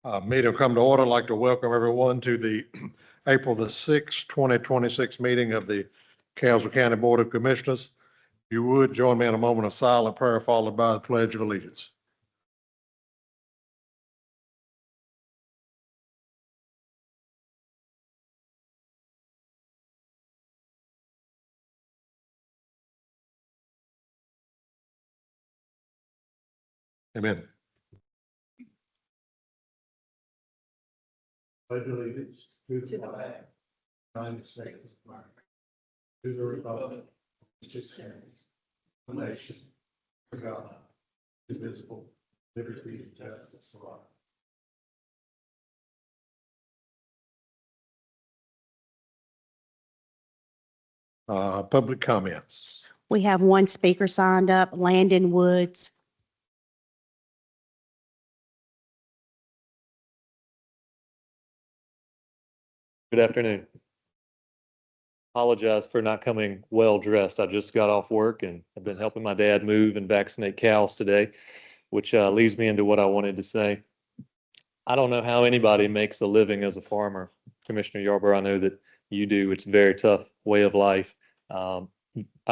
Meeting will come to order. I'd like to welcome everyone to the April the 6th, 2026 meeting of the Caswell County Board of Commissioners. If you would, join me in a moment of silent prayer followed by the Pledge of Allegiance. Amen. Pledge allegiance to the flag, United States of America, to the republic which stands one nation, under God, indivisible, liberty and justice for all. Public comments. We have one speaker signed up, Landon Woods. Good afternoon. Apologize for not coming well dressed. I just got off work and I've been helping my dad move and vaccinate cows today, which leads me into what I wanted to say. I don't know how anybody makes a living as a farmer. Commissioner Yarborough, I know that you do. It's a very tough way of life. I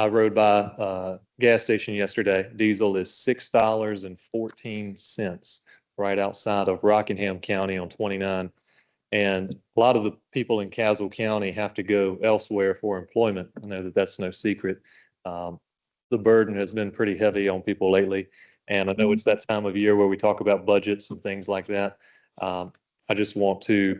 rode by a gas station yesterday. Diesel is $6.14 right outside of Rockingham County on 29. And a lot of the people in Caswell County have to go elsewhere for employment. I know that that's no secret. The burden has been pretty heavy on people lately. And I know it's that time of year where we talk about budgets and things like that. I just want to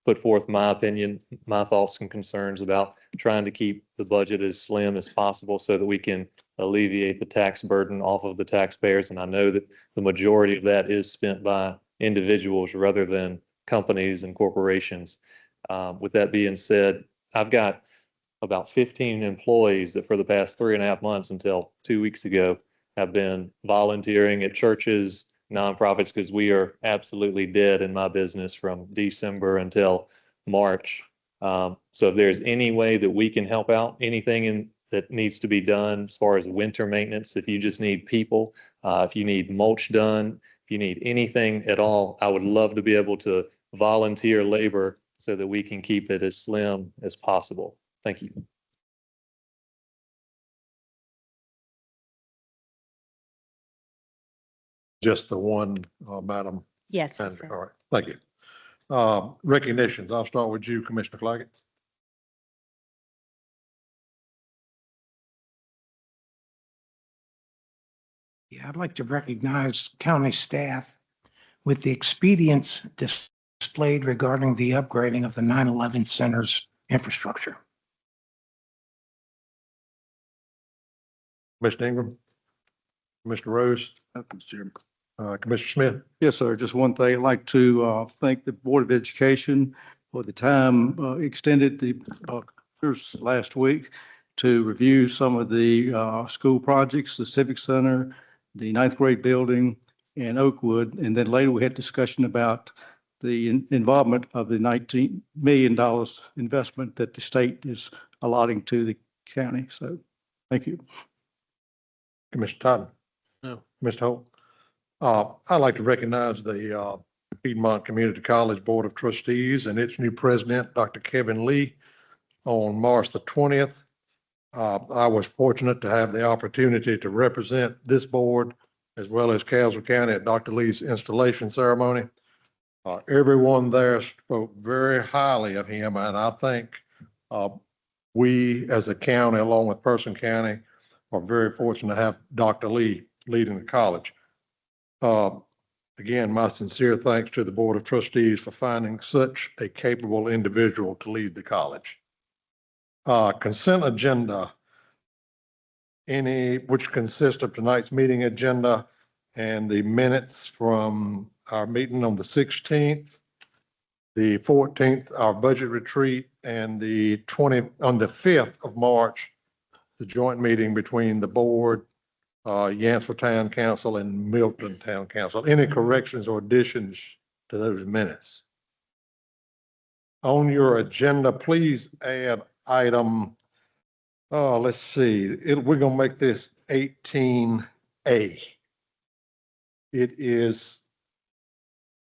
put forth my opinion, my thoughts and concerns about trying to keep the budget as slim as possible so that we can alleviate the tax burden off of the taxpayers. And I know that the majority of that is spent by individuals rather than companies and corporations. With that being said, I've got about 15 employees that for the past 3.5 months until 2 weeks ago have been volunteering at churches, nonprofits, because we are absolutely dead in my business from December until March. So if there's any way that we can help out, anything that needs to be done as far as winter maintenance, if you just need people, if you need mulch done, if you need anything at all, I would love to be able to volunteer labor so that we can keep it as slim as possible. Thank you. Just the one, Madam. Yes. All sir. right, thank you. Recognitions. I'll start with you, Commissioner Claggett. Yeah, I'd like to recognize county staff with the expedience displayed regarding the upgrading of the 9/11 center's infrastructure. Commissioner Ingram. Commissioner Rose. Commissioner Smith. Yes, sir. Just one thing. I'd like to thank the Board of Education for the time extended last week to review some of the school projects, the Civic Center, the 9th grade building, and Oakwood. And then later we had discussion about the involvement of the $19 million investment that the state is allotting to the county. So thank you. Commissioner Totten. No. Mr. Holt. I'd like to recognize the Piedmont Community College Board of Trustees and its new president, Dr. Kevin Lee, on March the 20th. I was fortunate to have the opportunity to represent this board as well as Caswell County at Dr. Lee's installation ceremony. Everyone there spoke very highly of him, and I think we as a county, along with Person County, are very fortunate to have Dr. Lee leading the college. Again, my sincere thanks to the Board of Trustees for finding such a capable individual to lead the college. Consent agenda, which consists of tonight's meeting agenda and the minutes from our meeting on the 16th, the 14th, our budget retreat, and on the 5th of March, the joint meeting between the board, Yanceville Town Council and Milton Town Council. Any corrections or additions to those minutes? On your agenda, please add item, let's see, we're going to make this 18A. It is,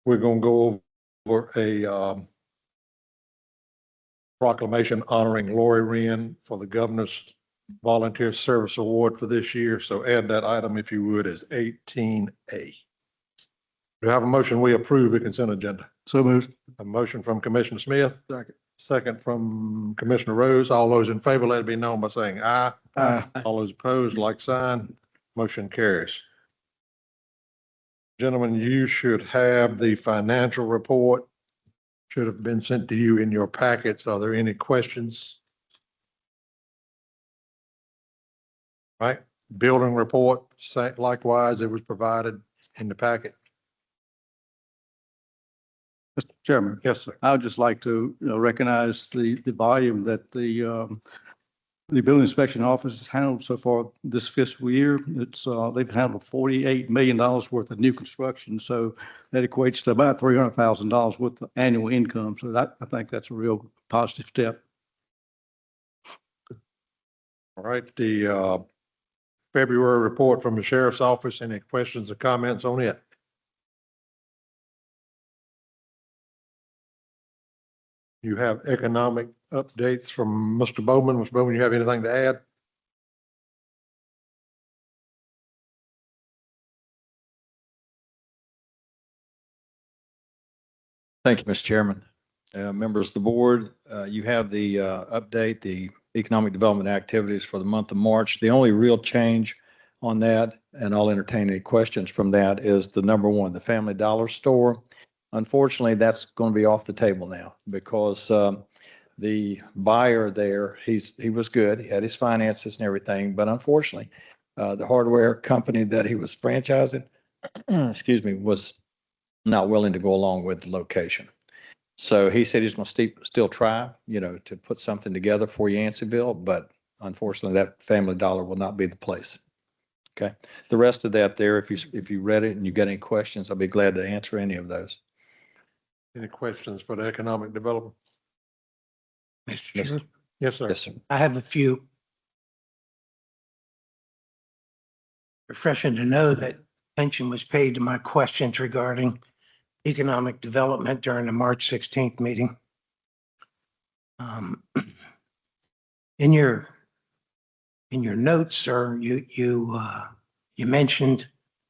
we're going to go over a proclamation honoring Lori Wren for the Governor's Volunteer Service Award for this year. So add that item, if you would, as 18A. Do you have a motion? We approve the consent agenda. So moved. A motion from Commissioner Smith. Second from Commissioner Rose. All those in favor, let it be known by saying aye. Aye. All those opposed, like sign. Motion carries. Gentlemen, you should have the financial report. Should have been sent to you in your packets. Are there any questions? Right, building report, likewise, it was provided in the packet. Mr. Chairman, Yes, sir. I would just like to recognize the volume that the building inspection office has handled so far this fiscal year. It's they've handled $48 million worth of new construction. So that equates to about $300,000 worth of annual income. So that, I think that's a real positive step. All right, the February report from the sheriff's office. Any questions or comments on it? You have economic updates from Mr. Bowman. Mr. Bowman, you have anything to add? Thank you, Mr. Chairman. Members of the board, you have the update, the economic development activities for the month of March. The only real change on that, and I'll entertain any questions from that, is the number one, the Family Dollar store. Unfortunately, that's going to be off the table now because the buyer there, he was good. He had his finances and everything, but unfortunately, the hardware company that he was franchising, excuse me, was not willing to go along with the location. So he said he's going to still try, to put something together for Yanceyville, but unfortunately, that Family Dollar will not be the place. Okay. The rest of that there, if you read it and you got any questions, I'll be glad to answer any of those. Any questions for the economic development? Mr. Chair, Yes, sir. Yes, sir. I have a few. Refreshing to know that attention was paid to my questions regarding economic development during the March 16th meeting. In your notes, sir, you mentioned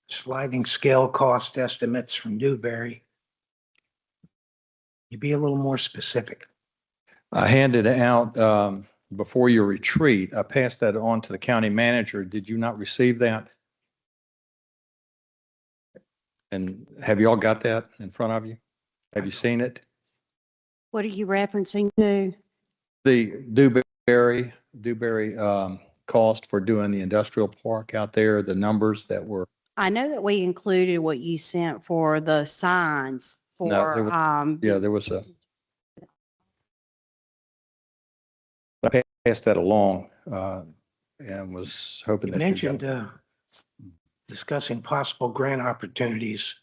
sliding scale cost estimates from Dewberry. You be a little more specific. I handed out before your retreat. I passed that on to the county manager. Did you not receive that? And have you all got that in front of you? Have you seen it? What are you referencing to? The Dewberry cost for doing the industrial park out there, the numbers that were. I know that we included what you sent for the signs No, there for, Yeah, there was I passed that along and was hoping You that. mentioned discussing possible grant opportunities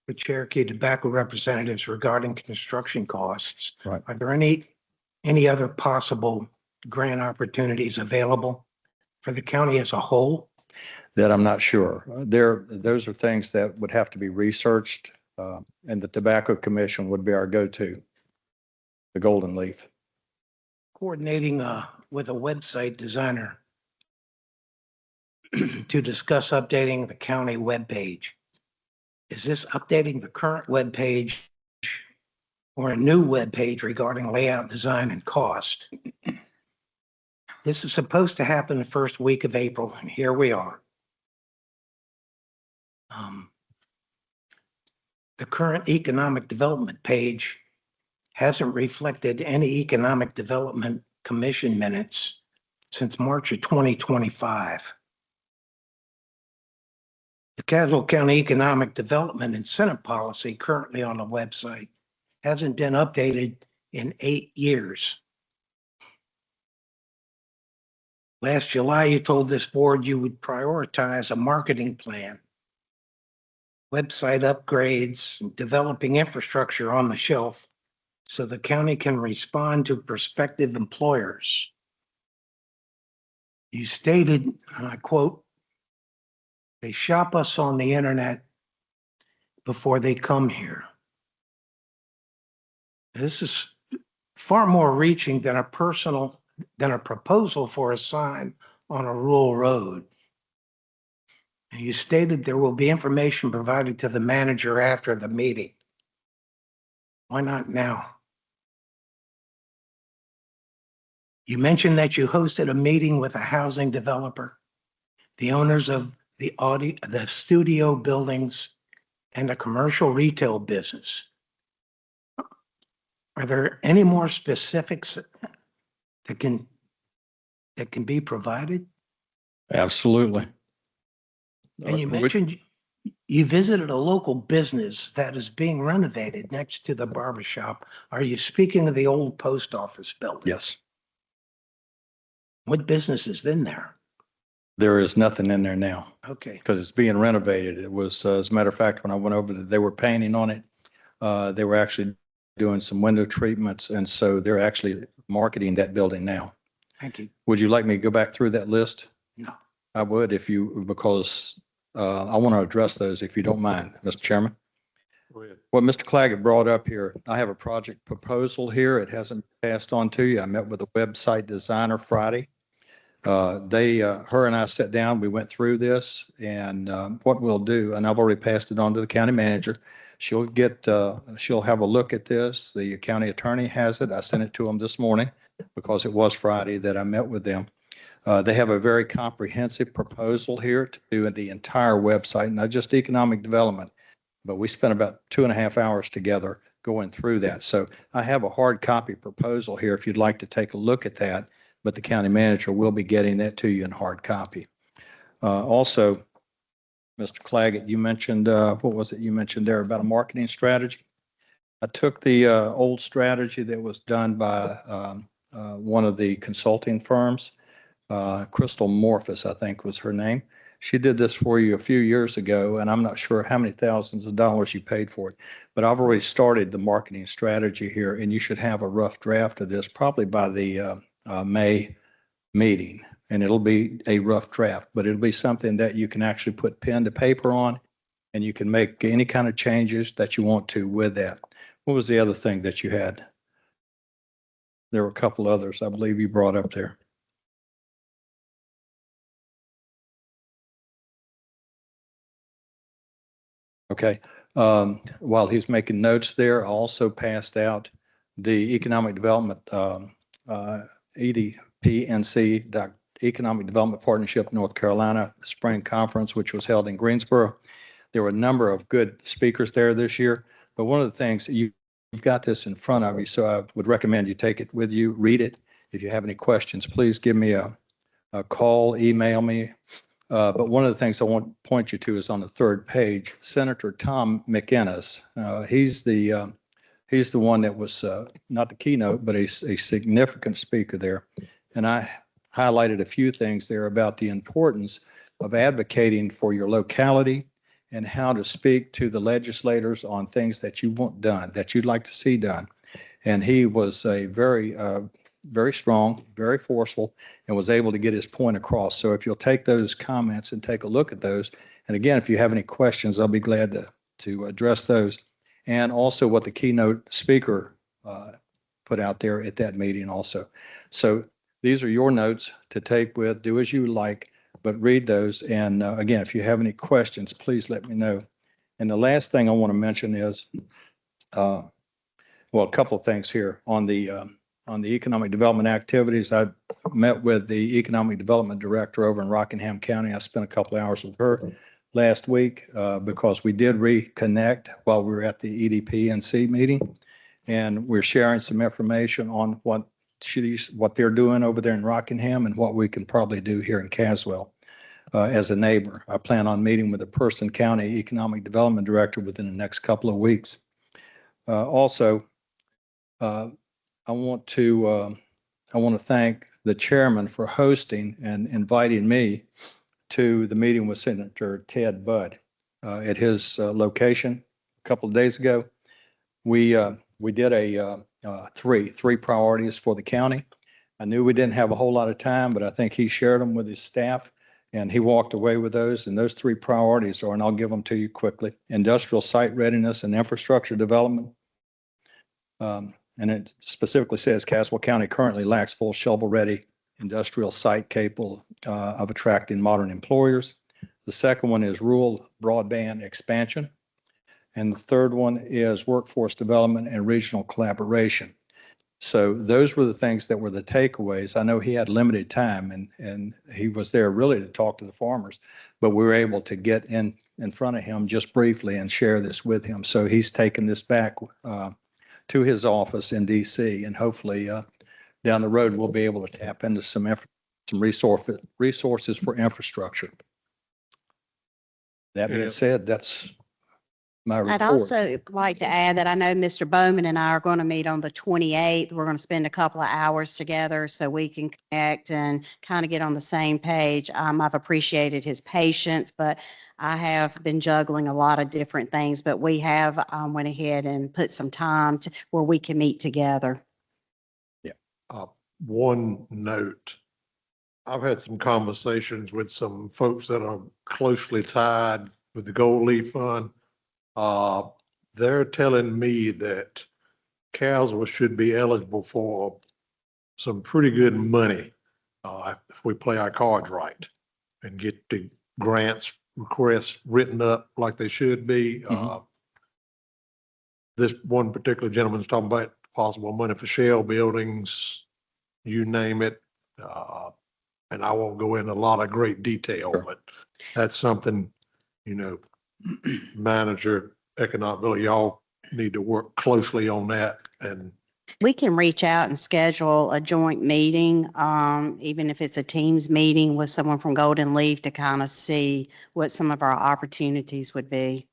with Cherokee Tobacco representatives regarding construction costs. Right. Are there any other possible grant opportunities available for the county as a whole? That I'm not sure. Those are things that would have to be researched, and the Tobacco Commission would be our go-to, the Golden Leaf. Coordinating with a website designer to discuss updating the county webpage. Is this updating the current webpage or a new webpage regarding layout, design, and cost? This is supposed to happen the first week of April, and here we are. The current economic development page hasn't reflected any economic development commission minutes since March of 2025. The Caswell County Economic Development Incentive Policy currently on the website hasn't been updated in 8 years. Last July, you told this board you would prioritize a marketing plan, website upgrades, and developing infrastructure on the shelf so the county can respond to prospective employers. You stated, and I quote, "They shop us on the internet before they come here." This is far more reaching than a proposal for a sign on a rural road. And you stated there will be information provided to the manager after the meeting. Why not now? You mentioned that you hosted a meeting with a housing developer, the owners of the studio buildings, and a commercial retail business. Are there any more specifics that can be provided? Absolutely. And you Which- mentioned you visited a local business that is being renovated next to the barber shop. Are you speaking of the old post office building? Yes, What business is in there? there is nothing in there now Okay, because it's being renovated. It was, as a matter of fact, when I went over, they were painting on it. They were actually doing some window treatments. And so they're actually marketing that building now. thank you. Would you like me to go back through that list? No, I would because I want to address those if you don't mind, Mr. Chairman. Go ahead. What Mr. Claggett brought up here, I have a project proposal here. It hasn't passed on to you. I met with a website designer Friday. Her and I sat down, we went through this and what we'll do, and I've already passed it on to the county manager. She'll have a look at this. The county attorney has it. I sent it to him this morning because it was Friday that I met with them. They have a very comprehensive proposal here to do the entire website, not just economic development, but we spent about 2.5 hours together going through that. So I have a hard copy proposal here if you'd like to take a look at that, but the county manager will be getting that to you in hard copy. Also, Mr. Claggett, you mentioned, what was it you mentioned there about a marketing strategy? I took the old strategy that was done by one of the consulting firms, Crystal Morphus, I think was her name. She did this for you a few years ago, and I'm not sure how many thousands of dollars you paid for it, but I've already started the marketing strategy here, and you should have a rough draft of this probably by the May meeting. And it'll be a rough draft, but it'll be something that you can actually put pen to paper on, and you can make any kind of changes that you want to with that. What was the other thing that you had? There were a couple others I believe you brought up there. Okay. While he's making notes there, I also passed out the economic development, EDPNC, Economic Development Partnership North Carolina Spring Conference, which was held in Greensboro. There were a number of good speakers there this year, but one of the things you've got this in front of you, so I would recommend you take it with you, read it. If you have any questions, please give me a call, email me. But one of the things I want to point you to is on the third page, Senator Tom McInnes. He's the one that was not the keynote, but a significant speaker there. And I highlighted a few things there about the importance of advocating for your locality and how to speak to the legislators on things that you want done, that you'd like to see done. And he was a very strong, very forceful, and was able to get his point across. So if you'll take those comments and take a look at those, and again, if you have any questions, I'll be glad to address those. And also what the keynote speaker put out there at that meeting also. So these are your notes to take with, do as you like, but read those. And again, if you have any questions, please let me know. And the last thing I want to mention is, well, a couple of things here on the economic development activities. I met with the economic development director over in Rockingham County. I spent a couple of hours with her last week because we did reconnect while we were at the EDPNC meeting. And we're sharing some information on what they're doing over there in Rockingham and what we can probably do here in Caswell as a neighbor. I plan on meeting with the Person County Economic Development Director within the next couple of weeks. Also, I want to thank the chairman for hosting and inviting me to the meeting with Senator Ted Budd at his location a couple of days ago. We did three priorities for the county. I knew we didn't have a whole lot of time, but I think he shared them with his staff, and he walked away with those. And those three priorities are, and I'll give them to you quickly: industrial site readiness and infrastructure development, And it specifically says Caswell County currently lacks full shovel-ready industrial site capable of attracting modern employers. The second one is rural broadband expansion. And the third one is workforce development and regional collaboration. So those were the things that were the takeaways. I know he had limited time and he was there really to talk to the farmers, but we were able to get in front of him just briefly and share this with him. So he's taken this back to his office in DC, and hopefully down the road, we'll be able to tap into some resources for infrastructure. That being said, that's my report. I'd also like to add that I know Mr. Bowman and I are going to meet on the 28th. We're going to spend a couple of hours together so we can connect and kind of get on the same page. I've appreciated his patience, but I have been juggling a lot of different things, but we have went ahead and put some time where we can meet together. One note, I've had some conversations with some folks that are closely tied with the Gold Leaf Fund. They're telling me that Caswell should be eligible for some pretty good money if we play our cards right and get the grants requests written up like they should be. This one particular gentleman's talking about possible money for shell buildings, you name it. And I won't go into a lot of great detail, but that's something, manager, economic, really, y'all need to work closely on that. And We can reach out and schedule a joint meeting, even if it's a Teams meeting with someone from Golden Leaf to kind of see what some of our opportunities would be.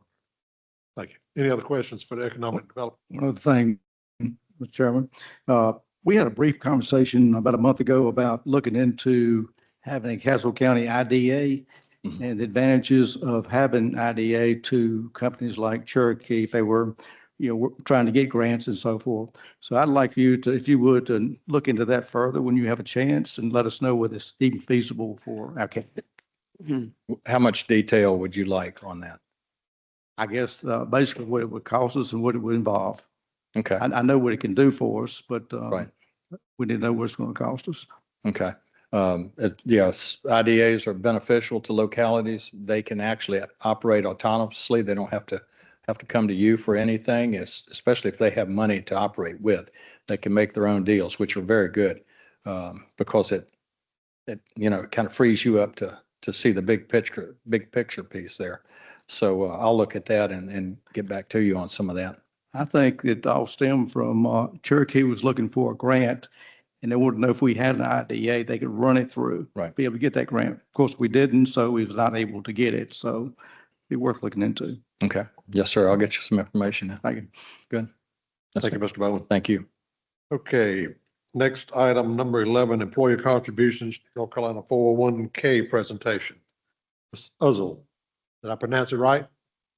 thank you. Any other questions for the economic development? One other thing, Mr. Chairman, we had a brief conversation about a month ago about looking into having a Caswell County IDA and the advantages of having IDA to companies like Cherokee if they were, trying to get grants and so forth. So I'd like for you to, if you would, to look into that further when you have a chance and let us know whether it's even feasible for our county. How much detail would you like on that? I guess basically what it would cost us and what it would involve. Okay. I know what it can do for us, but Right. we didn't know what it's going to cost us. Okay. Yes, IDAs are beneficial to localities. They can actually operate autonomously. They don't have to come to you for anything, especially if they have money to operate with. They can make their own deals, which are very good because it kind of frees you up to see the big picture piece there. So I'll look at that and get back to you on some of that. I think it all stemmed from Cherokee was looking for a grant and they wanted to know if we had an IDA, they could run it through. Right. Be able to get that grant. Of course, we didn't, so we was not able to get it. So it'd be worth looking into. Okay. Yes, sir. I'll get you some information now. Thank you. Good. Thank you, Mr. Bowen. Thank you. Okay, next item, number 11, employer contributions, North Carolina 401k presentation. Ms. Uzzell, did I pronounce it right?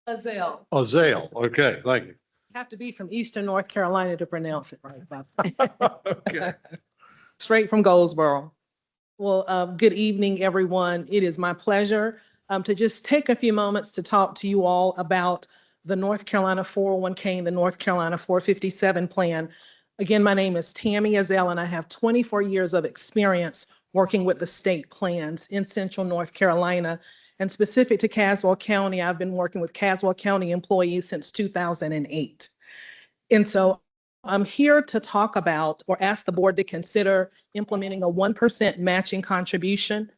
Azale. Uzzell, okay, thank you. Have to be from Eastern North Carolina to pronounce it right. Okay. Straight from Goldsboro. Well, good evening, everyone. It is my pleasure to just take a few moments to talk to you all about the North Carolina 401k and the North Carolina 457 plan. Again, my name is Tammy Azale, and I have 24 years of experience working with the state plans in Central North Carolina. And specific to Caswell County, I've been working with Caswell County employees since 2008. And so I'm here to talk about or ask the board to consider implementing a 1% matching contribution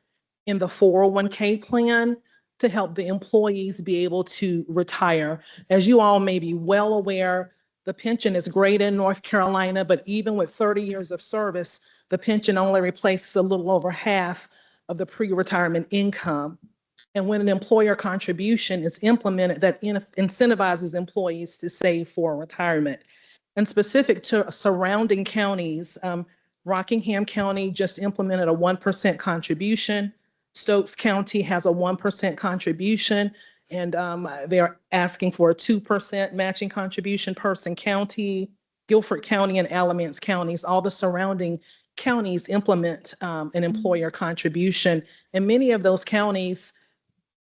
in the 401k plan to help the employees be able to retire. As you all may be well aware, the pension is great in North Carolina, but even with 30 years of service, the pension only replaces a little over half of the pre-retirement income. And when an employer contribution is implemented, that incentivizes employees to save for retirement. And specific to surrounding counties, Rockingham County just implemented a 1% contribution. Stokes County has a 1% contribution, and they're asking for a 2% matching contribution. Person County, Guilford County, and Alamance counties, all the surrounding counties implement an employer contribution. And many of those counties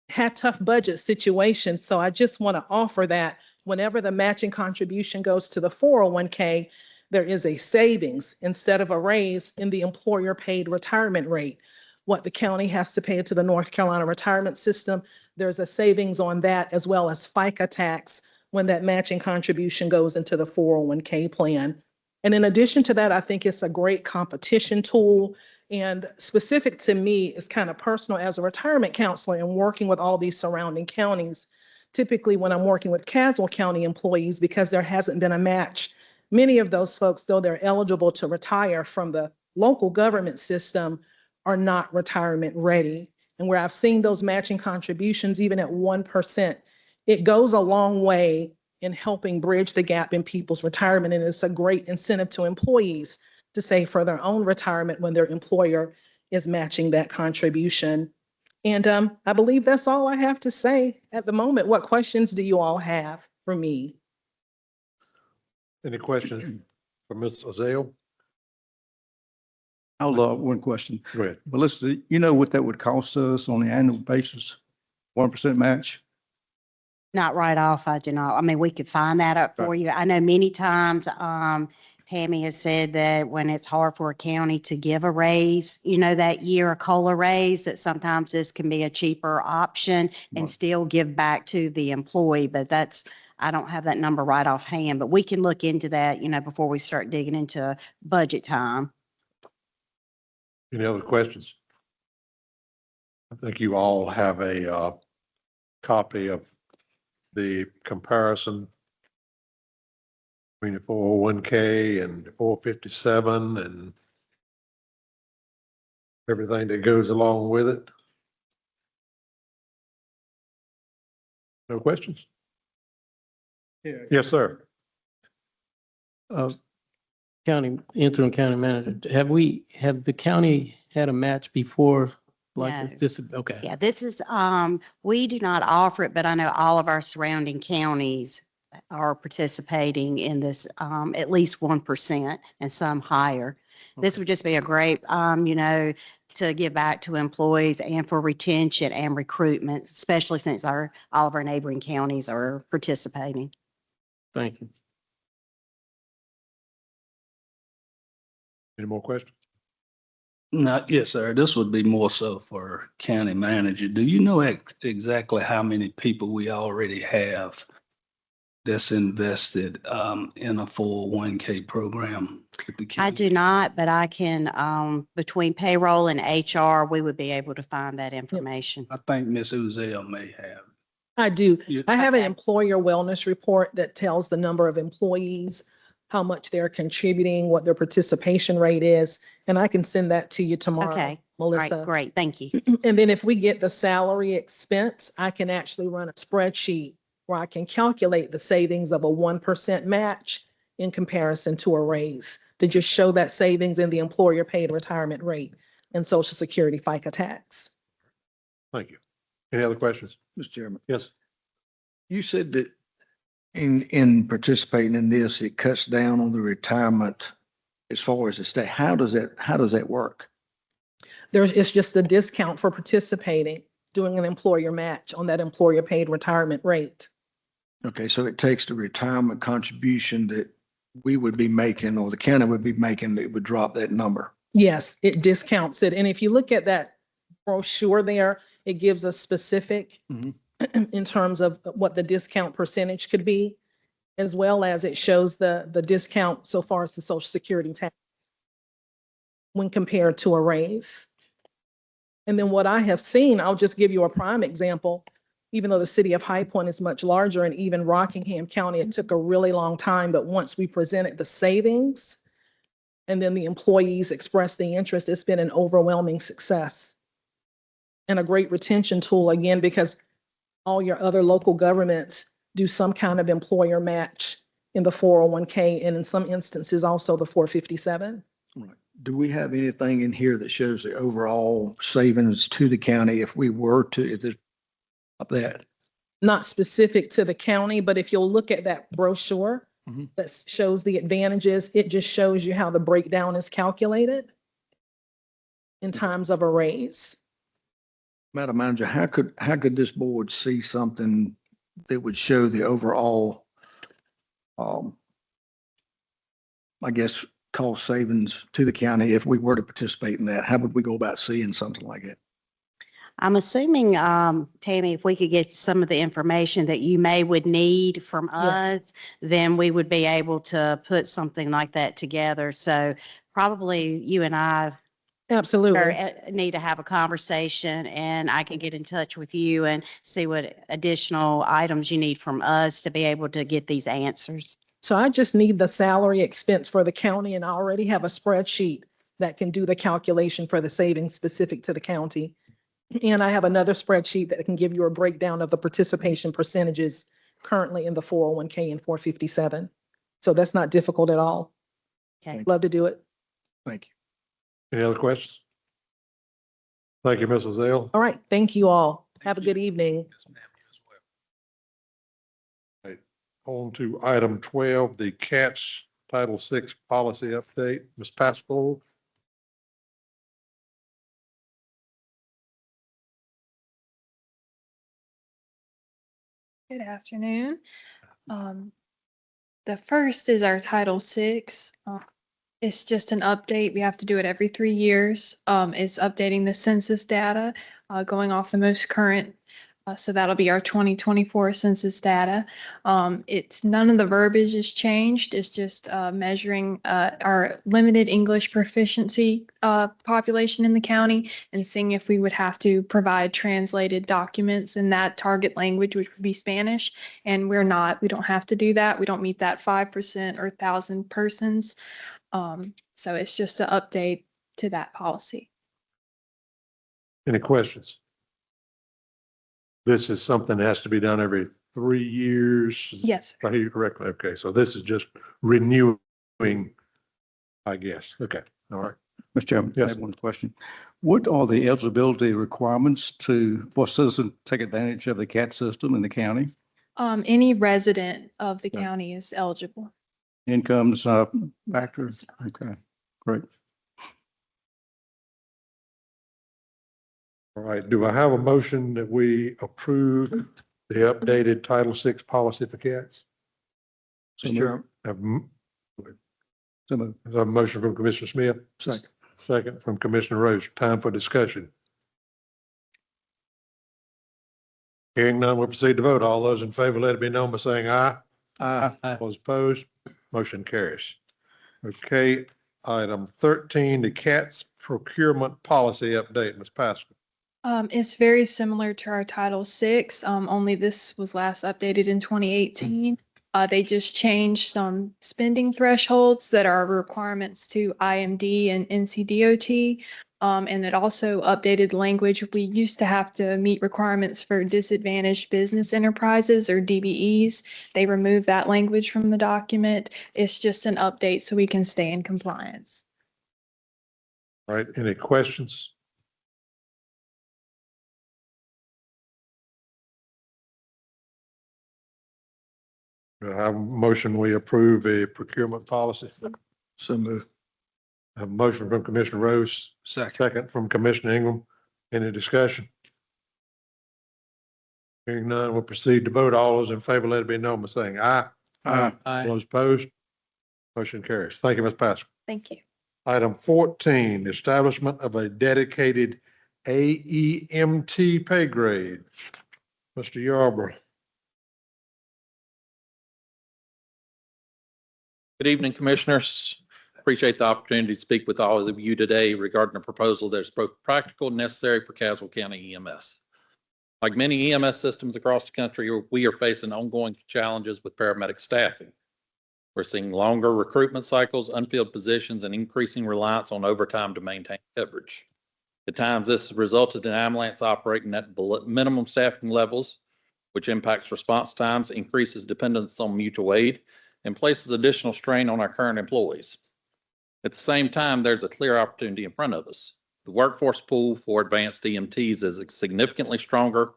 had tough budget situations. So I just want to offer that whenever the matching contribution goes to the 401k, there is a savings instead of a raise in the employer paid retirement rate. What the county has to pay to the North Carolina retirement system, there's a savings on that, as well as FICA tax when that matching contribution goes into the 401k plan. And in addition to that, I think it's a great competition tool. And specific to me, it's kind of personal as a retirement counselor and working with all these surrounding counties. Typically, when I'm working with Caswell County employees, because there hasn't been a match, many of those folks, though they're eligible to retire from the local government system, are not retirement ready. And where I've seen those matching contributions, even at 1%, it goes a long way in helping bridge the gap in people's retirement. And it's a great incentive to employees to save for their own retirement when their employer is matching that contribution. And I believe that's all I have to say at the moment. What questions do you all have for me? Any questions for Ms. Azale? I'll, one question. Go ahead. Well, listen, you know what that would cost us on the annual basis? 1% match? Not right off, I do not. I mean, we could find that up for you. I know many times, Tammy has said that when it's hard for a county to give a raise, that year, a COLA raise, that sometimes this can be a cheaper option and still give back to the employee. But I don't have that number right offhand, but we can look into that, before we start digging into budget time. Any other questions? I think you all have a copy of the comparison between the 401k and the 457 and everything that goes along with it. No questions? Yes, sir. Interim county manager, have the county had a match before like No. this? Okay. Yeah, this is, we do not offer it, but I know all of our surrounding counties are participating in this, at least 1% and some higher. This would just be a great, to give back to employees and for retention and recruitment, especially since all of our neighboring counties are participating. Thank you. Any more questions? Not, yes, sir. This would be more so for county manager. Do you know exactly how many people we already have that's invested in a 401k program? I do not, but I can, between payroll and HR, we would be able to find that information. I think Ms. Uzel may have. I do. You- I have an Okay. employer wellness report that tells the number of employees, how much they're contributing, what their participation rate is, and I can send that to you tomorrow, Okay. All right, Melissa. great. Thank you. And then if we get the salary expense, I can actually run a spreadsheet where I can calculate the savings of a 1% match in comparison to a raise to just show that savings in the employer paid retirement rate and Social Security FICA tax. Thank you. Any other questions? Mr. Chairman, Yes. you said that in participating in this, it cuts down on the retirement as far as the state. How does that work? It's just a discount for participating, doing an employer match on that employer paid retirement rate. Okay, so it takes the retirement contribution that we would be making or the county would be making, it would drop that number. Yes, it discounts it. And if you look at that brochure there, it gives a specific Mhm. in terms of what the discount percentage could be, as well as it shows the discount so far as the Social Security tax when compared to a raise. And then what I have seen, I'll just give you a prime example. Even though the city of High Point is much larger and even Rockingham County, it took a really long time, but once we presented the savings and then the employees expressed the interest, it's been an overwhelming success and a great retention tool, again, because all your other local governments do some kind of employer match in the 401k and in some instances also the 457. Right. Do we have anything in here that shows the overall savings to the county if we were to, if there's up that? Not specific to the county, but if you'll look at that brochure Mhm. that shows the advantages, it just shows you how the breakdown is calculated in times of a raise. Madam Manager, how could this board see something that would show the overall I guess, cost savings to the county if we were to participate in that? How would we go about seeing something like that? I'm assuming, Tammy, if we could get some of the information that you would need from us, then we would be able to put something like that together. So probably you and I Absolutely. need to have a conversation, and I can get in touch with you and see what additional items you need from us to be able to get these answers. So I just need the salary expense for the county, and I already have a spreadsheet that can do the calculation for the savings specific to the county. And I have another spreadsheet that can give you a breakdown of the participation percentages currently in the 401k and 457. So that's not difficult at all. Okay. Love to do it. Thank you. Any other questions? Thank you, Mrs. Zale. All right. Thank you all. Have a good evening. Yes, ma'am, you as well. On to item 12, the CATS Title VI policy update. Ms. Pascal. Good afternoon. The first is our Title VI. It's just an update. We have to do it every 3 years. It's updating the census data, going off the most current. So that'll be our 2024 census data. It's none of the verbiage is changed. It's just measuring our limited English proficiency population in the county and seeing if we would have to provide translated documents in that target language, which would be Spanish. And we're not. We don't have to do that. We don't meet that 5% or 1,000 persons. So it's just an update to that policy. Any questions? This is something that has to be done every 3 years? Yes, If I hear you correctly. Okay, so this is just renewing, I guess. Okay, all right. Mr. Chairman, I Yes. have one question. What are the eligibility requirements for citizens to take advantage of the CAT system in the county? any resident of the Yeah. county is eligible. Incomes factors? Okay, great. All right, do I have a motion that we approve the updated Title VI policy for cats? Mr. Chairman, so moved. Have a motion from Commissioner Smith, Second. second from Commissioner Roach. Time for discussion. Hearing none, we'll proceed to vote. All those in favor, let it be known by saying aye. Aye. All those opposed, motion carries. Okay, item 13, the CATS procurement policy update. Ms. Pascal. It's very similar to our Title VI, only this was last updated in 2018. They just changed some spending thresholds that are requirements to IMD and NCDOT. And it also updated language. We used to have to meet requirements for disadvantaged business enterprises or DBEs. They removed that language from the document. It's just an update so we can stay in compliance. All right, any questions? Do I have a motion, we approve a procurement policy? So moved. I have a motion from Commissioner Rose, Second. second from Commissioner Ingram. Any discussion? Hearing none, we'll proceed to vote. All those in favor, let it be known by saying aye. Aye. All those opposed, motion carries. Thank you, Ms. Pascal. Thank you. Item 14, establishment of a dedicated AEMT pay grade. Mr. Yarborough. Good evening, Commissioners. Appreciate the opportunity to speak with all of you today regarding a proposal that is both practical and necessary for Caswell County EMS. Like many EMS systems across the country, we are facing ongoing challenges with paramedic staffing. We're seeing longer recruitment cycles, unfilled positions, and increasing reliance on overtime to maintain coverage. At times, this has resulted in ambulance operating at minimum staffing levels, which impacts response times, increases dependence on mutual aid, and places additional strain on our current employees. At the same time, there's a clear opportunity in front of us. The workforce pool for advanced EMTs is significantly stronger,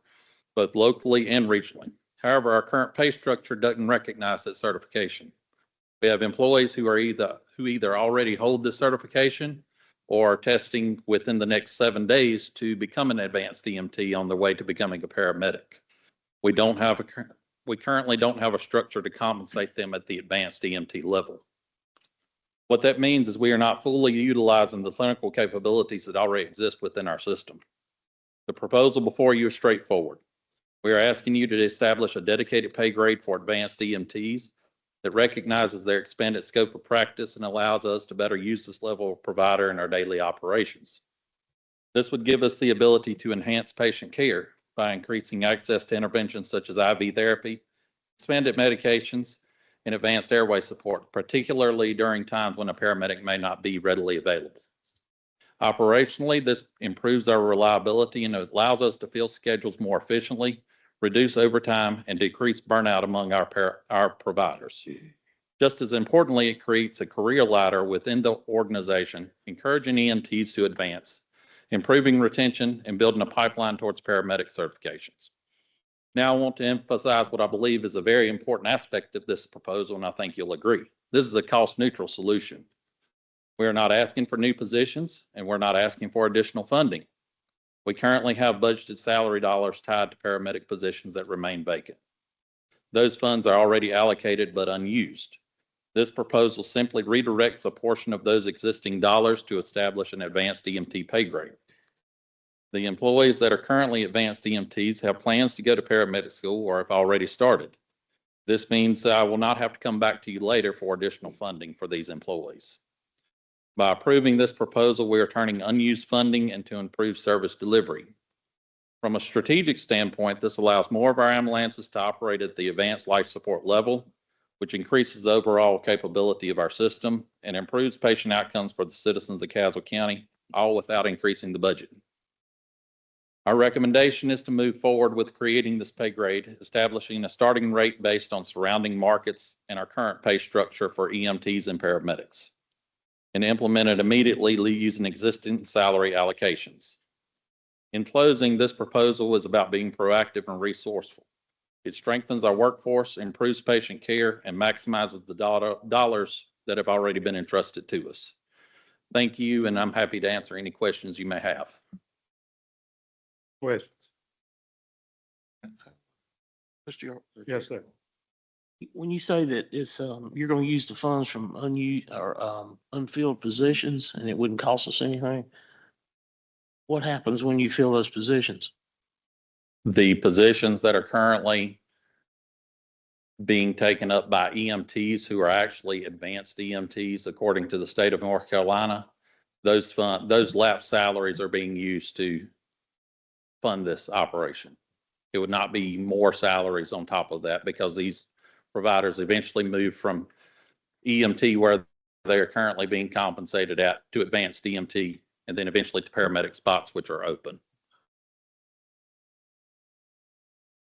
both locally and regionally. However, our current pay structure doesn't recognize that certification. We have employees who either already hold this certification or are testing within the next 7 days to become an advanced EMT on their way to becoming a paramedic. We currently don't have a structure to compensate them at the advanced EMT level. What that means is we are not fully utilizing the clinical capabilities that already exist within our system. The proposal before you is straightforward. We are asking you to establish a dedicated pay grade for advanced EMTs that recognizes their expanded scope of practice and allows us to better use this level of provider in our daily operations. This would give us the ability to enhance patient care by increasing access to interventions such as IV therapy, expanded medications, and advanced airway support, particularly during times when a paramedic may not be readily available. Operationally, this improves our reliability and allows us to fill schedules more efficiently, reduce overtime, and decrease burnout among our providers. Just as importantly, it creates a career ladder within the organization, encouraging EMTs to advance, improving retention, and building a pipeline towards paramedic certifications. Now I want to emphasize what I believe is a very important aspect of this proposal, and I think you'll agree. This is a cost-neutral solution. We are not asking for new positions, and we're not asking for additional funding. We currently have budgeted salary dollars tied to paramedic positions that remain vacant. Those funds are already allocated but unused. This proposal simply redirects a portion of those existing dollars to establish an advanced EMT pay grade. The employees that are currently advanced EMTs have plans to go to paramedic school or have already started. This means I will not have to come back to you later for additional funding for these employees. By approving this proposal, we are turning unused funding into improved service delivery. From a strategic standpoint, this allows more of our ambulances to operate at the advanced life support level, which increases the overall capability of our system and improves patient outcomes for the citizens of Caswell County, all without increasing the budget. Our recommendation is to move forward with creating this pay grade, establishing a starting rate based on surrounding markets and our current pay structure for EMTs and paramedics, and implement it immediately using existing salary allocations. In closing, this proposal is about being proactive and resourceful. It strengthens our workforce, improves patient care, and maximizes the dollars that have already been entrusted to us. Thank you, and I'm happy to answer any questions you may have. Questions? Mr. Yes, sir. When you say that it's, you're going to use the funds from unused or unfilled positions and it wouldn't cost us anything, what happens when you fill those positions? The positions that are currently being taken up by EMTs who are actually advanced EMTs, according to the state of North Carolina, those lapsed salaries are being used to fund this operation. It would not be more salaries on top of that because these providers eventually move from EMT where they're currently being compensated at to advanced EMT and then eventually to paramedic spots which are open.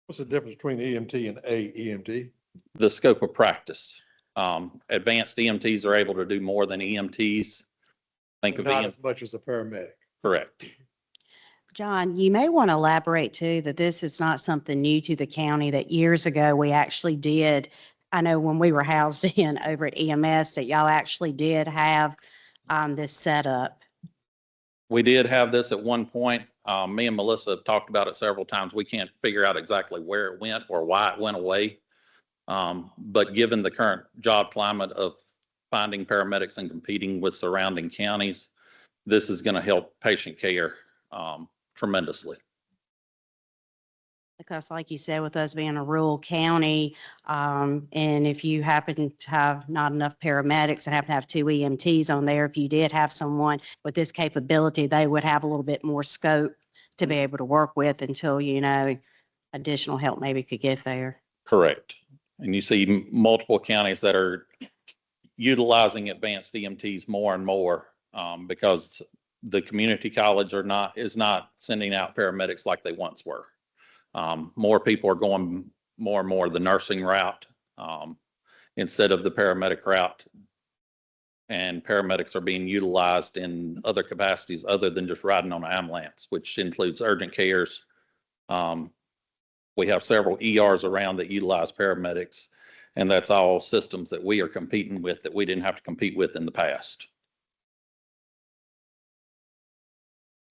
What's the difference between EMT and AEMT? The scope of practice. Advanced EMTs are able to do more than EMTs. Think of Not EMT. as much as a paramedic. Correct. John, you may want to elaborate too, that this is not something new to the county, that years ago we actually did. I know when we were housed in over at EMS that y'all actually did have this set up. We did have this at one point. Me and Melissa have talked about it several times. We can't figure out exactly where it went or why it went away. But given the current job climate of finding paramedics and competing with surrounding counties, this is going to help patient care tremendously. Because like you said, with us being a rural county, and if you happen to have not enough paramedics and happen to have 2 EMTs on there, if you did have someone with this capability, they would have a little bit more scope to be able to work with until, you know, additional help maybe could get there. Correct. And you see multiple counties that are utilizing advanced EMTs more and more because the community college is not sending out paramedics like they once were. More people are going more and more the nursing route instead of the paramedic route. And paramedics are being utilized in other capacities other than just riding on an ambulance, which includes urgent cares. We have several ERs around that utilize paramedics, and that's all systems that we are competing with that we didn't have to compete with in the past.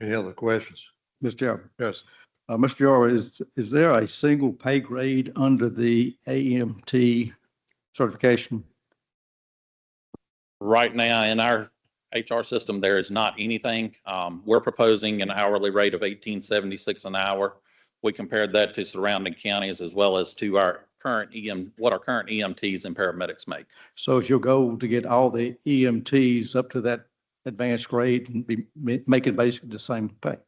Any other questions? Mr. Chairman. Yes. Mr. Yarwood, is there a single pay grade under the AMT certification? Right now in our HR system, there is not anything. We're proposing an hourly rate of $18.76 an hour. We compared that to surrounding counties as well as to our current what our current EMTs and paramedics make. So it's your goal to get all the EMTs up to that advanced grade and make it basically the same pay? Is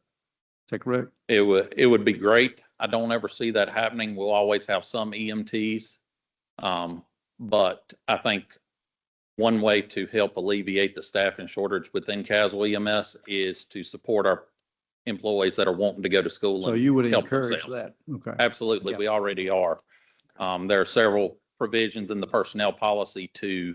that correct? It would be great. I don't ever see that happening. We'll always have some EMTs. But I think one way to help alleviate the staffing shortage within Caswell EMS is to support our employees that are wanting to go to school. So and you would help encourage themselves. that? Okay. Absolutely. Yeah. We already are. There are several provisions in the personnel policy to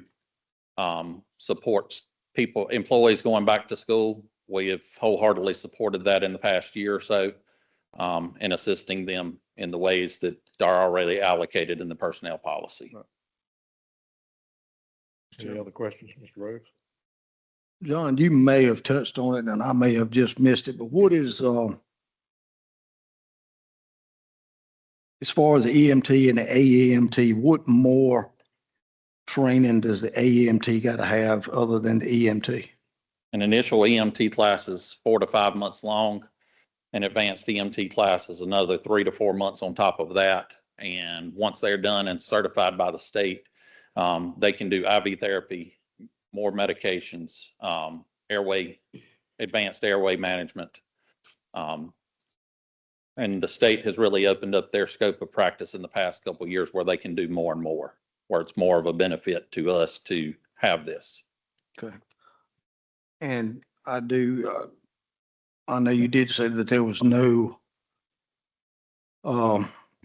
support employees going back to school. We have wholeheartedly supported that in the past year or so, and assisting them in the ways that are already allocated in the personnel policy. Any other questions, Mr. Rhodes? John, you may have touched on it and I may have just missed it, but what is, as far as the EMT and the AEMT, what more training does the AEMT got to have other than the EMT? An initial EMT class is 4 to 5 months long. An advanced EMT class is another 3 to 4 months on top of that. And once they're done and certified by the state, they can do IV therapy, more medications, advanced airway management. And the state has really opened up their scope of practice in the past couple of years where they can do more and more, where it's more of a benefit to us to have this. Okay. And I know you did say that there was no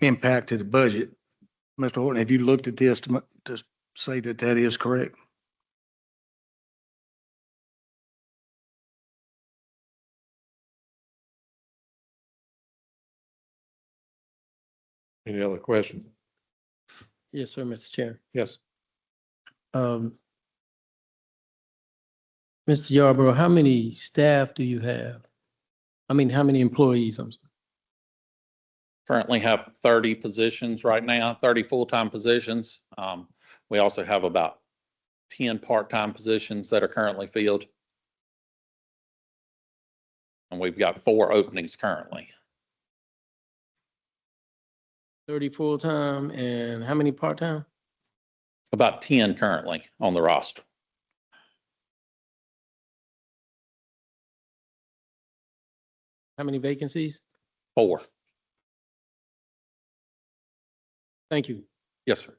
impact to the budget. Mr. Horton, have you looked at this to say that that is correct? Any other questions? Yes, sir, Mr. Chair. Yes. Mr. Yarborough, how many staff do you have? I mean, how many employees? I'm sorry. Currently have 30 positions right now, 30 full-time positions. We also have about 10 part-time positions that are currently filled. And we've got 4 openings currently. 30 full-time and how many part-time? About 10 currently on the roster. How many vacancies? 4. Thank you. Yes, sir.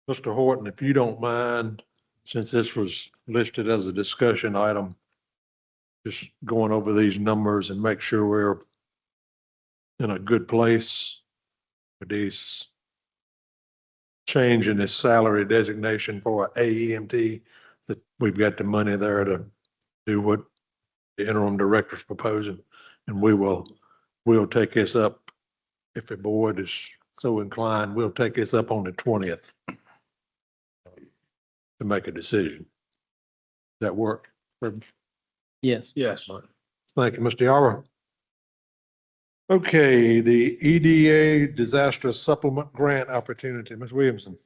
Mr. Horton, if you don't mind, since this was listed as a discussion item, just going over these numbers and make sure we're in a good place with these change in this salary designation for AEMT, that we've got the money there to do what the interim director's proposing. And we'll take this up, if the board is so inclined, we'll take this up on the 20th to make a decision. Does that work? Yes. Yes. Thank you, Mr. Yarborough. Okay, the EDA Disaster Supplement Grant Opportunity, Ms. Williamson.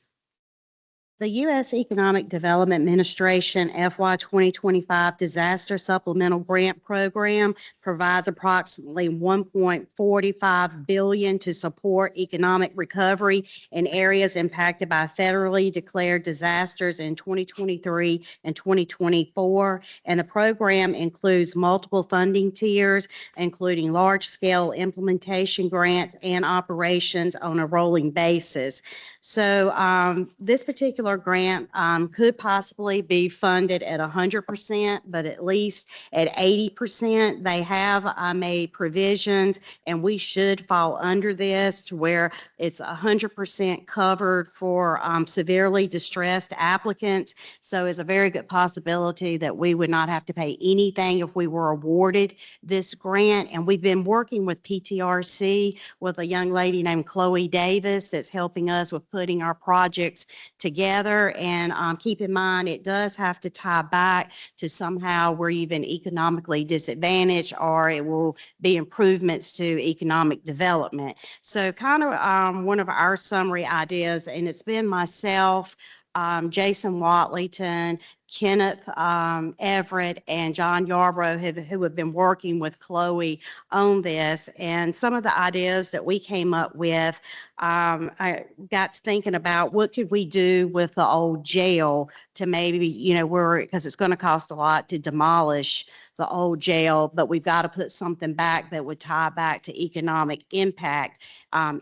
The U.S. Economic Development Administration FY 2025 Disaster Supplemental Grant Program provides approximately $1.45 billion to support economic recovery in areas impacted by federally declared disasters in 2023 and 2024. And the program includes multiple funding tiers, including large-scale implementation grants and operations on a rolling basis. So this particular grant could possibly be funded at 100%, but at least at 80%. They have made provisions, and we should fall under this to where it's 100% covered for severely distressed applicants. So it's a very good possibility that we would not have to pay anything if we were awarded this grant. And we've been working with PTRC with a young lady named Chloe Davis that's helping us with putting our projects together. together. And keep in mind, it does have to tie back to somehow we're even economically disadvantaged, or it will be improvements to economic development. So kind of one of our summary ideas, and it's been myself, Jason Watleyton, Kenneth Everett, and John Yarbrough who have been working with Chloe on this. And some of the ideas that we came up with, I got to thinking about what could we do with the old jail to maybe, because it's going to cost a lot to demolish the old jail, but we've got to put something back that would tie back to economic impact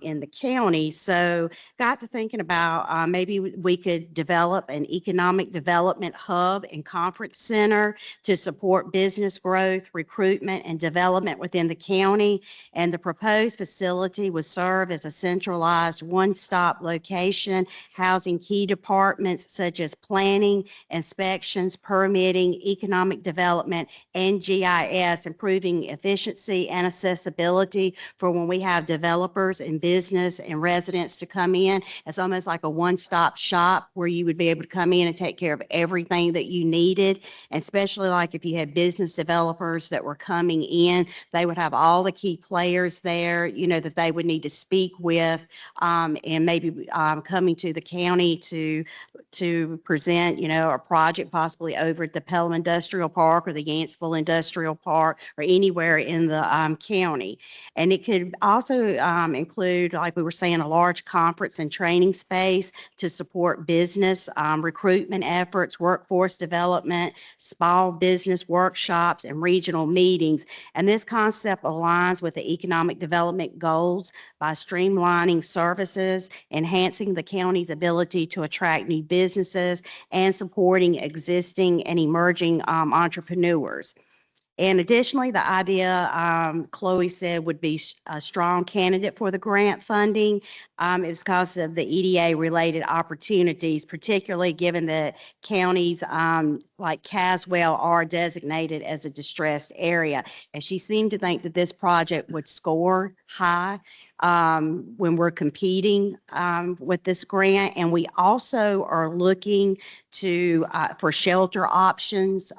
in the county. So got to thinking about maybe we could develop an economic development hub and conference center to support business growth, recruitment, and development within the county. And the proposed facility would serve as a centralized one-stop location, housing key departments such as planning, inspections, permitting, economic development, and GIS, improving efficiency and accessibility for when we have developers and business and residents to come in. It's almost like a one-stop shop where you would be able to come in and take care of everything that you needed. And especially like if you had business developers that were coming in, they would have all the key players there, that they would need to speak with, and maybe coming to the county to present, a project possibly over at the Pelham Industrial Park or the Yanceville Industrial Park or anywhere in the county. And it could also include, like we were saying, a large conference and training space to support business recruitment efforts, workforce development, small business workshops, and regional meetings. And this concept aligns with the economic development goals by streamlining services, enhancing the county's ability to attract new businesses, and supporting existing and emerging entrepreneurs. And additionally, the idea, Chloe said, would be a strong candidate for the grant funding is because of the EDA-related opportunities, particularly given that counties like Caswell are designated as a distressed area. And she seemed to think that this project would score high when we're competing with this grant. And we also are looking for shelter options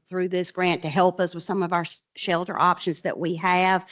through this grant to help us with some of our shelter options that we have.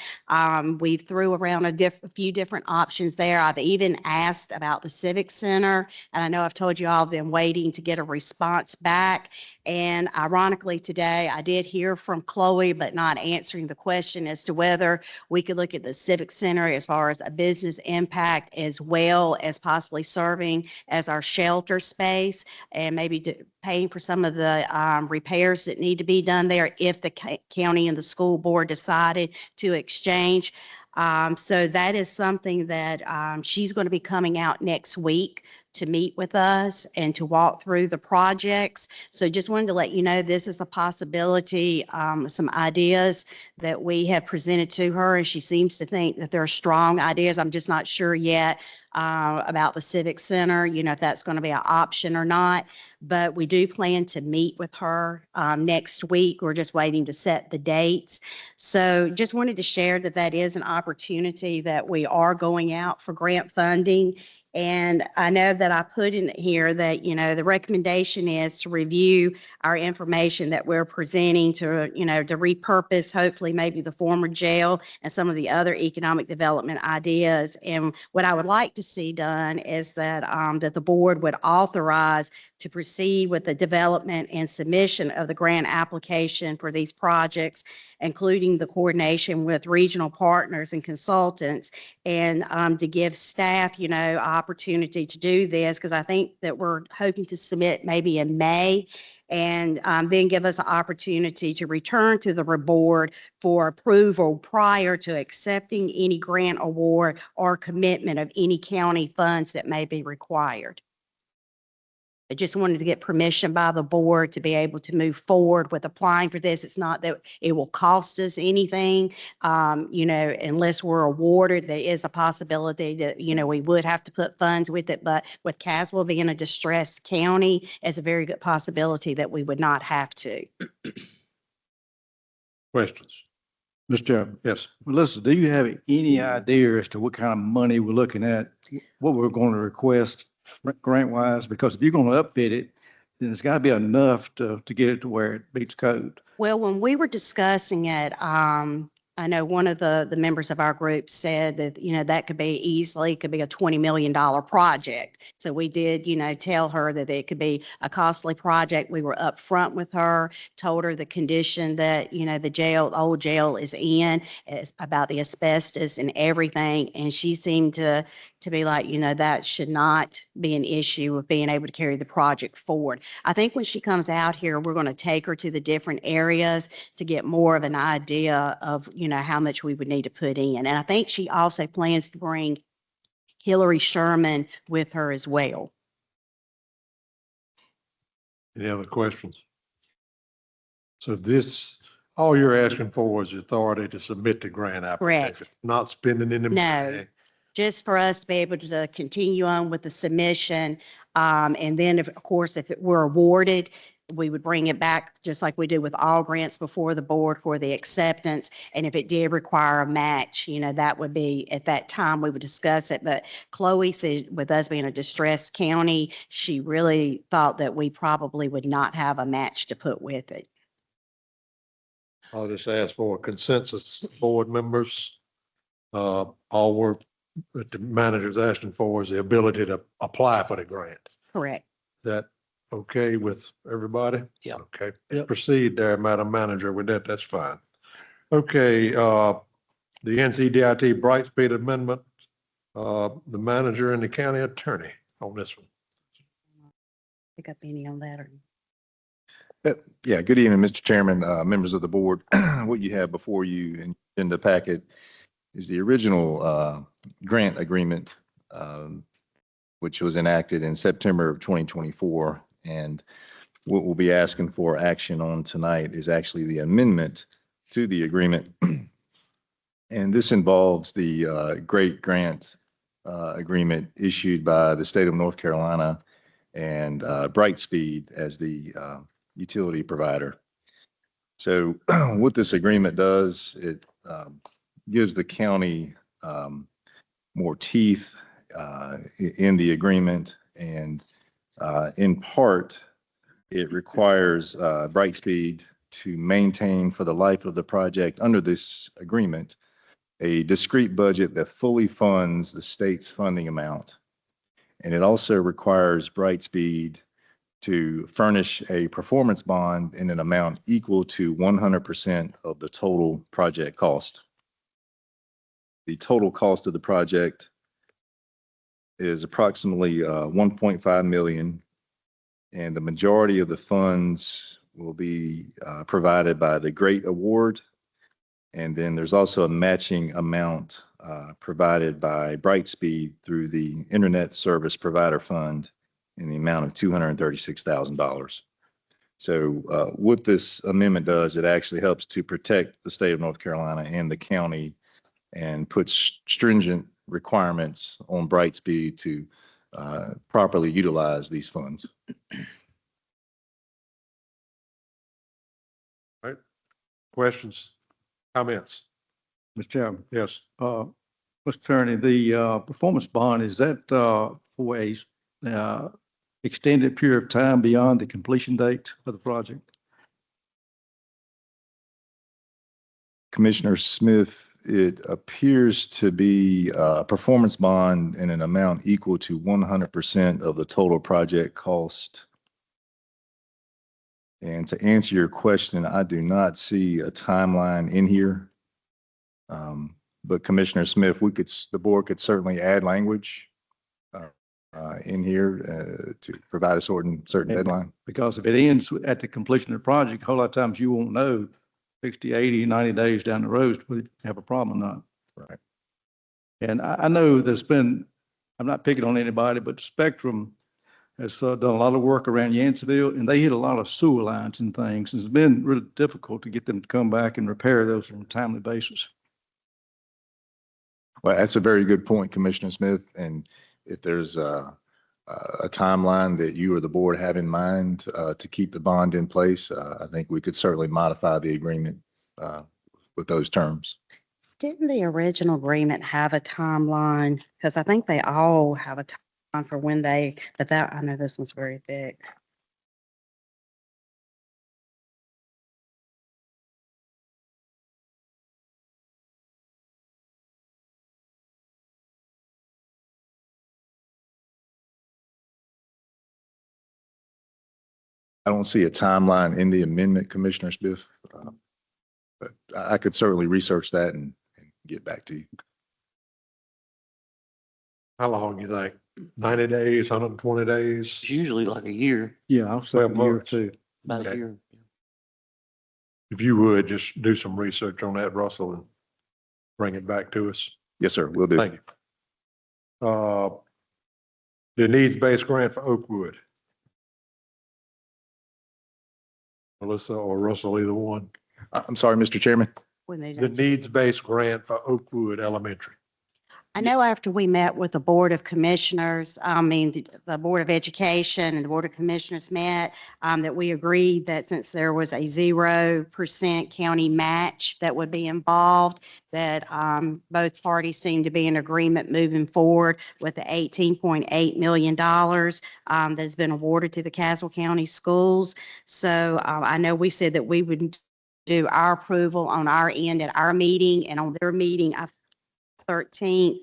We threw around a few different options there. I've even asked about the Civic Center, and I know I've told you all I've been waiting to get a response back. And ironically, today I did hear from Chloe, but not answering the question as to whether we could look at the Civic Center as far as a business impact, as well as possibly serving as our shelter space, and maybe paying for some of the repairs that need to be done there if the county and the school board decided to exchange. So that is something that she's going to be coming out next week to meet with us and to walk through the projects. So just wanted to let you know this is a possibility, some ideas that we have presented to her, and she seems to think that they're strong ideas. I'm just not sure yet about the Civic Center, if that's going to be an option or not. But we do plan to meet with her next week. We're just waiting to set the dates. So just wanted to share that that is an opportunity that we are going out for grant funding. And I know that I put in here that, the recommendation is to review our information that we're presenting to repurpose, hopefully maybe the former jail and some of the other economic development ideas. And what I would like to see done is that, that the board would authorize to proceed with the development and submission of the grant application for these projects, including the coordination with regional partners and consultants, and to give staff, opportunity to do this, because I think that we're hoping to submit maybe in May, and then give us an opportunity to return to the board for approval prior to accepting any grant award or commitment of any county funds that may be required. I just wanted to get permission by the board to be able to move forward with applying for this. It's not that it will cost us anything, unless we're awarded. There is a possibility that, we would have to put funds with it, but with Caswell being a distressed county, it's a very good possibility that we would not have to. Questions? Mr. Chairman, Yes. Melissa, do you have any idea as to what kind of money we're looking at, what we're going to request grant wise? Because if you're going to upfit it, then it's got to be enough to get it to where it meets code. Well, when we were discussing it, I know one of the members of our group said that, that could be could be a $20 million project. So we did, tell her that it could be a costly project. We were upfront with her, told her the condition that, the old jail is in, it's about the asbestos and everything. And she seemed to be like, that should not be an issue of being able to carry the project forward. I think when she comes out here, we're going to take her to the different areas to get more of an idea of, how much we would need to put in. And I think she also plans to bring Hillary Sherman with her as well. Any other questions? So all you're asking for is authority to submit the grant application, Correct. not spending any No. money. Just for us to be able to continue on with the submission. And then of course, if it were awarded, we would bring it back just like we do with all grants before the board for the acceptance. And if it did require a match, that would be at that time we would discuss it. But Chloe said with us being a distressed county, she really thought that we probably would not have a match to put with it. I'll just ask for a consensus, board members. All the manager's asking for is the ability to apply for the grant. Correct. That okay with everybody? Yeah. Okay. Yep. Proceed there, Madam Manager, with that. That's fine. Okay, the NCDIT Brightspeed Amendment, the manager and the county attorney on this one. Pick up any on that or? Yeah, good evening, Mr. Chairman, members of the board. What you have before you in the packet is the original grant agreement, which was enacted in September of 2024. And what we'll be asking for action on tonight is actually the amendment to the agreement. And this involves the great grant agreement issued by the state of North Carolina and Brightspeed as the utility provider. So what this agreement does, it gives the county more teeth in the agreement, and in part, it requires Brightspeed to maintain for the life of the project under this agreement a discrete budget that fully funds the state's funding amount. And it also requires Brightspeed to furnish a performance bond in an amount equal to 100% of the total project cost. The total cost of the project is approximately 1.5 million, and the majority of the funds will be provided by the GREAT Award. And then there's also a matching amount provided by Brightspeed through the Internet Service Provider Fund in the amount of $236,000. So what this amendment does, it actually helps to protect the state of North Carolina and the county and puts stringent requirements on Brightspeed to properly utilize these funds. Right. Questions, comments? Mr. Chairman, Yes. Mr. Attorney, the performance bond, is that for a extended period of time beyond the completion date of the project? Commissioner Smith, it appears to be a performance bond in an amount equal to 100% of the total project cost. And to answer your question, I do not see a timeline in here. But Commissioner Smith, the board could certainly add language in here to provide a certain deadline. Because if it ends at the completion of the project, a whole lot of times you won't know 60, 80, 90 days down the road if we have a problem or not. Right. And I know I'm not picking on anybody, but Spectrum has done a lot of work around Yanceyville, and they hit a lot of sewer lines and things. It's been really difficult to get them to come back and repair those on a timely basis. Well, that's a very good point, Commissioner Smith. And if there's a timeline that you or the board have in mind to keep the bond in place, I think we could certainly modify the agreement with those terms. Didn't the original agreement have a timeline? Because I think they all have a on for when they, but that, I know this one's very thick. I don't see a timeline in the amendment, Commissioner Smith. But I could certainly research that and get back to you. How long you think? 90 days, 120 days? It's usually like a year, Yeah, I'll say a 12 year or months. two. about a Okay. year. If you would, just do some research on that, Russell, and bring it back to us. Yes, sir, will do. Thank you. The needs-based grant for Oakwood. Melissa or Russell, either one. I'm sorry, Mr. Chairman. When they The don't- needs-based grant for Oakwood Elementary. I know after we met with the Board of Commissioners, the Board of Education and the Board of Commissioners met, that we agreed that since there was a 0% county match that would be involved, that both parties seemed to be in agreement moving forward with the $18.8 million that's been awarded to the Castle County Schools. So I know we said that we would do our approval on our end at our meeting, and on their meeting, 13th,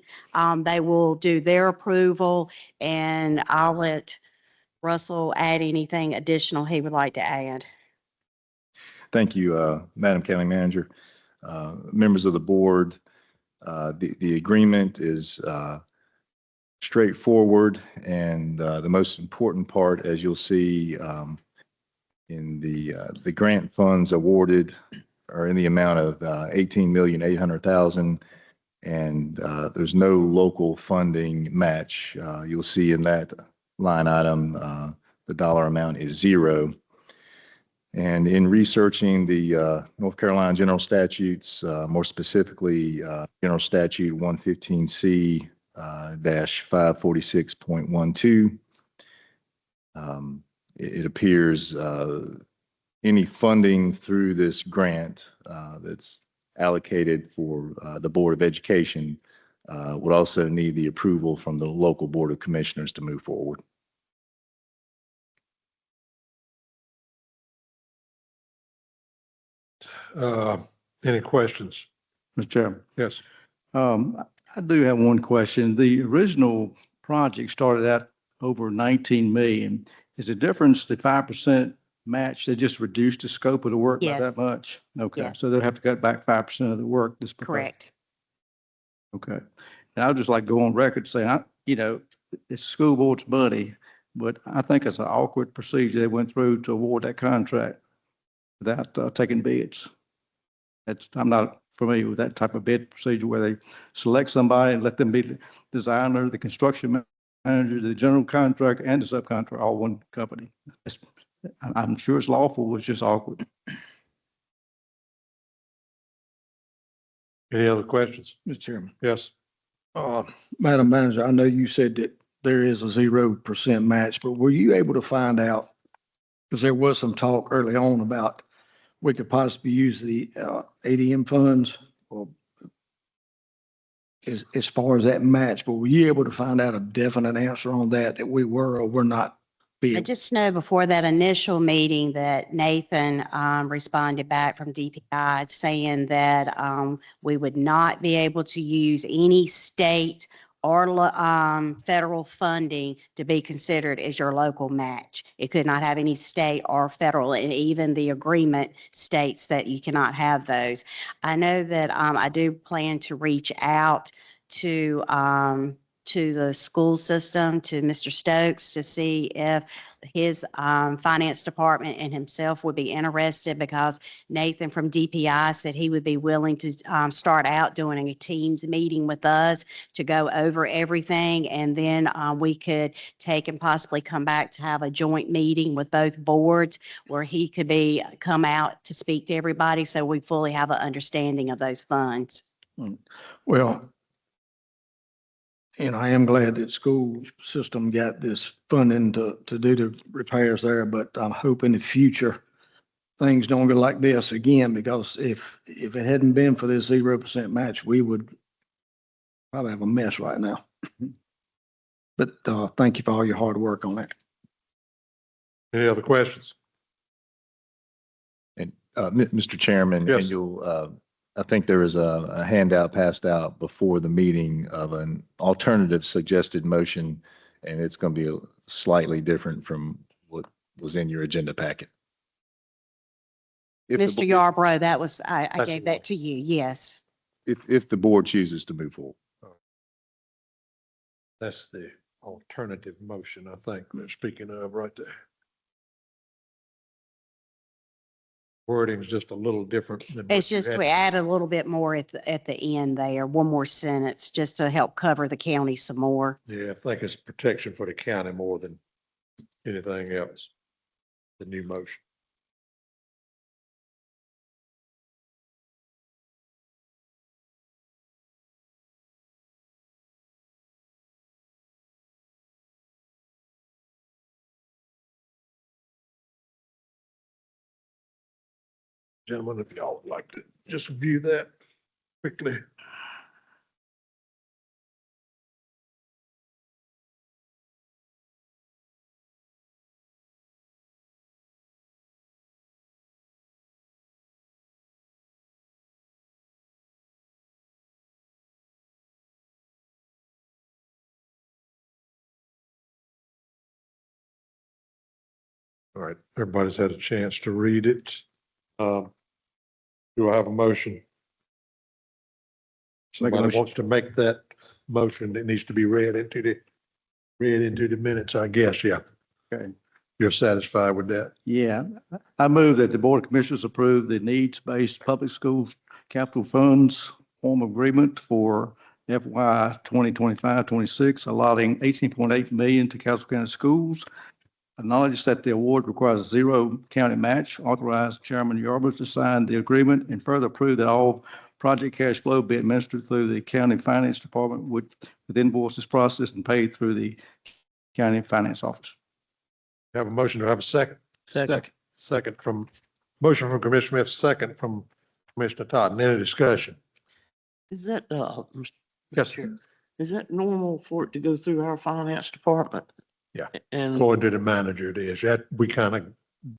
they will do their approval, and I'll let Russell add anything additional he would like to add. Thank you, Madam County Manager. Members of the board, the agreement is straightforward, and the most important part, as you'll see in the grant funds awarded, are in the amount of $18,800,000. And there's no local funding match. You'll see in that line item, the dollar amount is zero. And in researching the North Carolina general statutes, more specifically, General Statute 115C dash 546.12, it appears any funding through this grant that's allocated for the Board of Education would also need the approval from the local Board of Commissioners to move forward. Any questions? Mr. Chairman. Yes. I do have one question. The original project started out over 19 million. Is the difference the 5% match? They just reduced the scope of the work by Yes. that much? Okay, Yes. so they'll have to cut back 5% of the work. This proposed. Correct. Okay. And I'd just like to go on record saying, it's school board's money, but I think it's an awkward procedure they went through to award that contract without taking bids. I'm not familiar with that type of bid procedure where they select somebody and let them be the designer, the construction manager, the general contractor, and the subcontractor, all one company. I'm sure it's lawful, it's just awkward. Any other questions? Mr. Chairman, Yes. Madam Manager, I know you said that there is a 0% match, but were you able to find out, because there was some talk early on about we could possibly use the ADM funds or as far as that match, but were you able to find out a definite answer on that we were or were not? I just know before that initial meeting that Nathan responded back from DPI saying that we would not be able to use any state or federal funding to be considered as your local match. It could not have any state or federal, and even the agreement states that you cannot have those. I know that I do plan to reach out to the school system, to Mr. Stokes, to see if his finance department and himself would be interested, because Nathan from DPI said he would be willing to start out doing a Teams meeting with us to go over everything. And then we could take and possibly come back to have a joint meeting with both boards where he could come out to speak to everybody, so we fully have an understanding of those funds. Well, I am glad that school system got this funding to do the repairs there, but I'm hoping in the future things don't go like this again, because if it hadn't been for this 0% match, we would probably have a mess right now. But thank you for all your hard work on it. Any other questions? And, Mr. Chairman, Yes. and you'll, I think there is a handout passed out before the meeting of an alternative suggested motion, and it's going to be slightly different from what was in your agenda packet. If the Mr. bo- Yarborough, that was, I That's gave the that to you. Yes. If the board chooses to move forward. That's the alternative motion, I think they're speaking of right there. Wording's just a little different than. what It's you just, had. we added a little bit more at the end there, one more sentence, just to help cover the county some more. Yeah, I think it's protection for the county more than anything else. The new motion. Gentlemen, if y'all would like to just view that quickly. All right, everybody's had a chance to read it. Do I have a motion? Somebody motion. wants to make that motion, it needs to be read into the minutes, I guess, yeah. Okay. You're satisfied with that? Yeah, I move that the Board of Commissioners approve the needs-based public schools capital funds form agreement for FY 2025-26, allotting 18.8 million to Castle County Schools. Acknowledge that the award requires zero county match. Authorize Chairman Yarborough to sign the agreement, and further approve that all project cash flow be administered through the county finance department with invoices processed and paid through the county finance office. Have a motion to have a second? Second. Motion from Commissioner Smith, second from Commissioner Todd. Any discussion? Is that, Mr. Yes, Chair, is that normal for it to go through our finance department? Yeah. And according to the manager, it is. That we kind of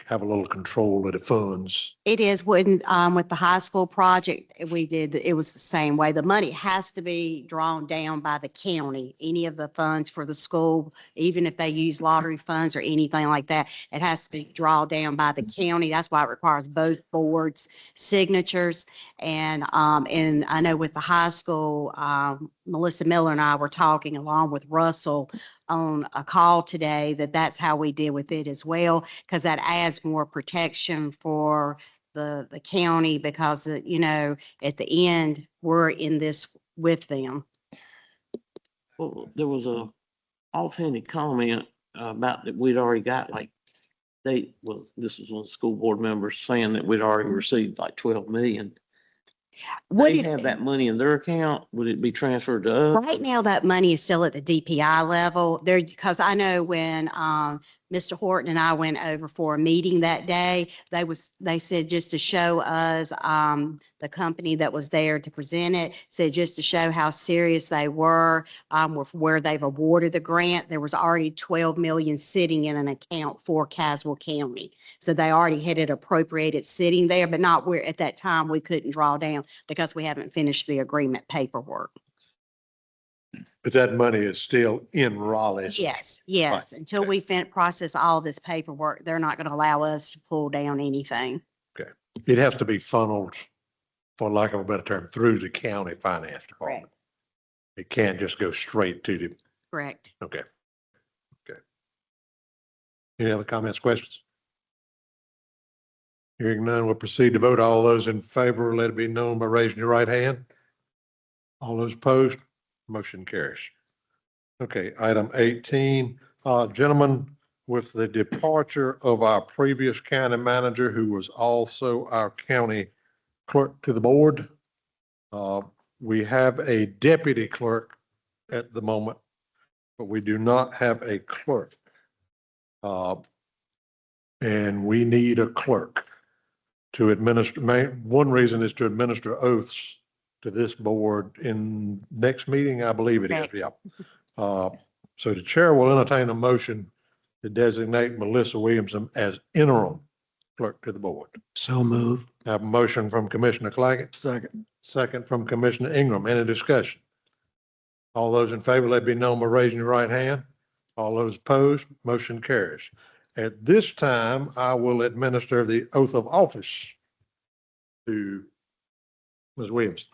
have a little control of the funds. It is when, with the high school project, we did, it was the same way. The money has to be drawn down by the county. Any of the funds for the school, even if they use lottery funds or anything like that, it has to be drawn down by the county. That's why it requires both boards' signatures. And I know with the high school, Melissa Miller and I were talking along with Russell on a call today that's how we deal with it as well, because that adds more protection for the county because, you know, at the end, we're in this with them. well, there was a offhanded comment about that we'd already got like, this was one of the school board members saying that we'd already received like 12 million. Would They it- have that money in their account? Would it be transferred to us? Right now, that money is still at the DPI level there, because I know when Mr. Horton and I went over for a meeting that day, they said just to show us, the company that was there to present it, said just to show how serious they were with where they've awarded the grant, there was already 12 million sitting in an account for Caswell County. So they already had it appropriated sitting there, but not where at that time we couldn't draw down because we haven't finished the agreement paperwork. But that money is still in Raleigh. Yes, yes. Until okay. we process all this paperwork, they're not going to allow us to pull down anything. It has to be funneled, for lack of a better term, through the county finance department. Correct. It can't just go straight to the, Correct. okay. Any other comments, questions? Hearing none, we'll proceed to vote. All those in favor, let it be known by raising your right hand. All those opposed, motion carries. Okay, item 18, gentlemen, with the departure of our previous county manager, who was also our county clerk to the board, we have a deputy clerk at the moment, but we do not have a clerk. And we need a clerk to administer. One reason is to administer oaths to this board in next meeting, I believe it is. Correct. Yeah. So the chair will entertain a motion to designate Melissa Williamson as interim clerk to the board. So move. I have a motion from Commissioner Claggett, Second. second from Commissioner Ingram. Any discussion? All those in favor, let it be known by raising your right hand. All those opposed, motion carries. At this time, I will administer the oath of office to Ms. Williamson.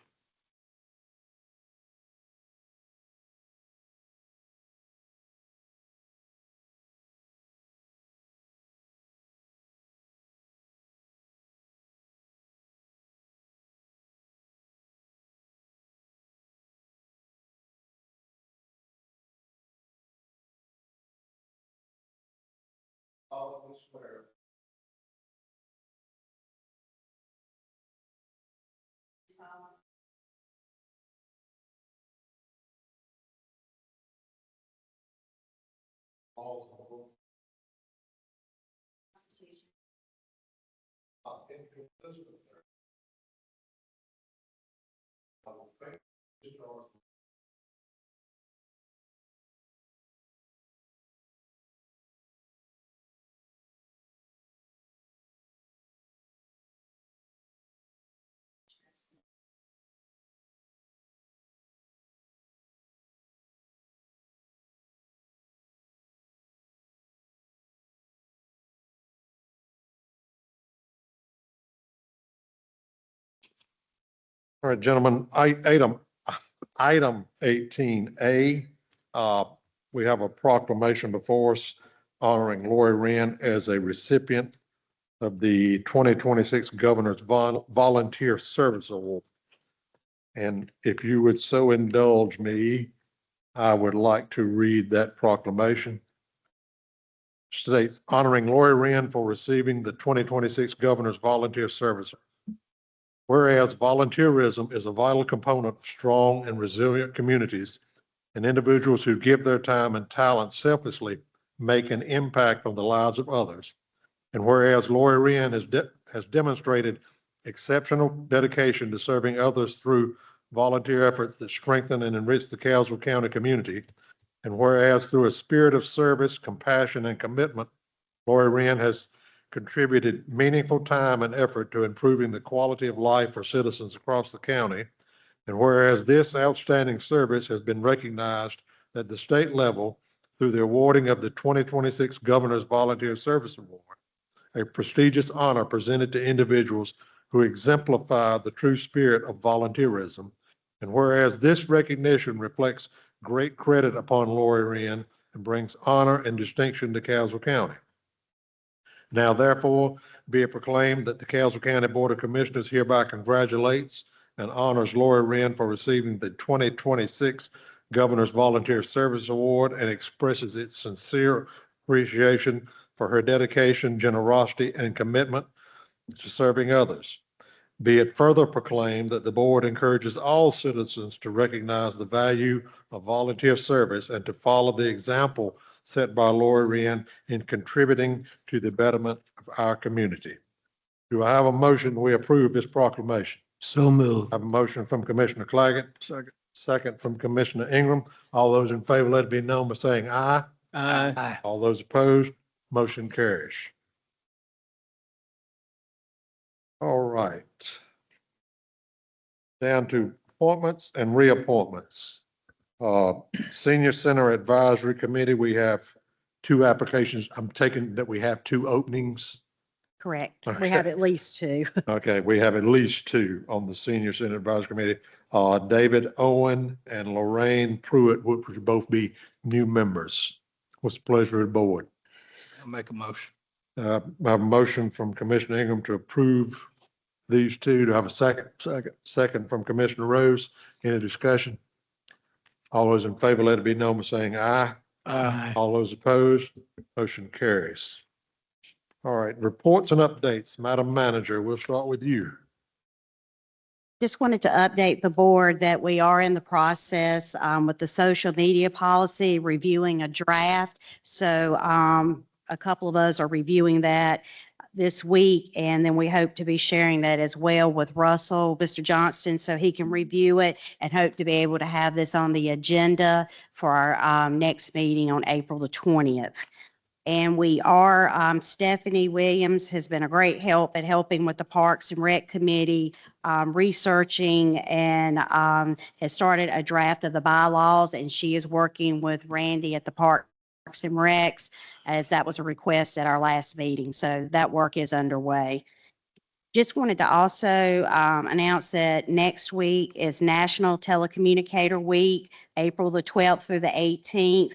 All right, gentlemen, item 18A, we have a proclamation before us honoring Lori Wren as a recipient of the 2026 Governor's Volunteer Service Award. And if you would so indulge me, I would like to read that proclamation. States honoring Lori Wren for receiving the 2026 Governor's Volunteer Service. Whereas volunteerism is a vital component of strong and resilient communities, and individuals who give their time and talent selflessly make an impact on the lives of others. And whereas Lori Wren has demonstrated exceptional dedication to serving others through volunteer efforts that strengthen and enrich the Caswell County community. And whereas through a spirit of service, compassion, and commitment, Lori Wren has contributed meaningful time and effort to improving the quality of life for citizens across the county. And whereas this outstanding service has been recognized at the state level through the awarding of the 2026 Governor's Volunteer Service Award, a prestigious honor presented to individuals who exemplify the true spirit of volunteerism. And whereas this recognition reflects great credit upon Lori Wren and brings honor and distinction to Caswell County. Now therefore be it proclaimed that the Caswell County Board of Commissioners hereby congratulates and honors Lori Wren for receiving the 2026 Governor's Volunteer Service Award and expresses its sincere appreciation for her dedication, generosity, and commitment to serving others. Be it further proclaimed that the board encourages all citizens to recognize the value of volunteer service and to follow the example set by Lori Wren in contributing to the betterment of our community. Do I have a motion we approve this proclamation? So move. I have a motion from Commissioner Claggett, Second. second from Commissioner Ingram. All those in favor, let it be known by saying aye. Aye. All those opposed, motion carries. All right. Down to appointments and reappointments. Senior Center Advisory Committee, we have two applications. I'm taking that we have two openings. Correct. We have at least two. Okay, we have at least two on the Senior Center Advisory Committee. David Owen and Lorraine Pruitt, which would both be new members. What's the pleasure of the board? I'll make a motion. I have a motion from Commissioner Ingram to approve these two. Do I have a second? Second. Second from Commissioner Rose. Any discussion? All those in favor, let it be known by saying aye. Aye. All those opposed, motion carries. All right, reports and updates. Madam Manager, we'll start with you. Just wanted to update the board that we are in the process with the social media policy, reviewing a draft. So a couple of us are reviewing that. this week. And then we hope to be sharing that as well with Russell, Mr. Johnston, so he can review it, and hope to be able to have this on the agenda for our next meeting on April the 20th. And we are, Stephanie Williams has been a great help at helping with the Parks and Rec Committee, researching, and has started a draft of the bylaws, and she is working with Randy at the Parks and Recs, as that was a request at our last meeting. So that work is underway. Just wanted to also announce that next week is National Telecommunicator Week, April the 12th through the 18th.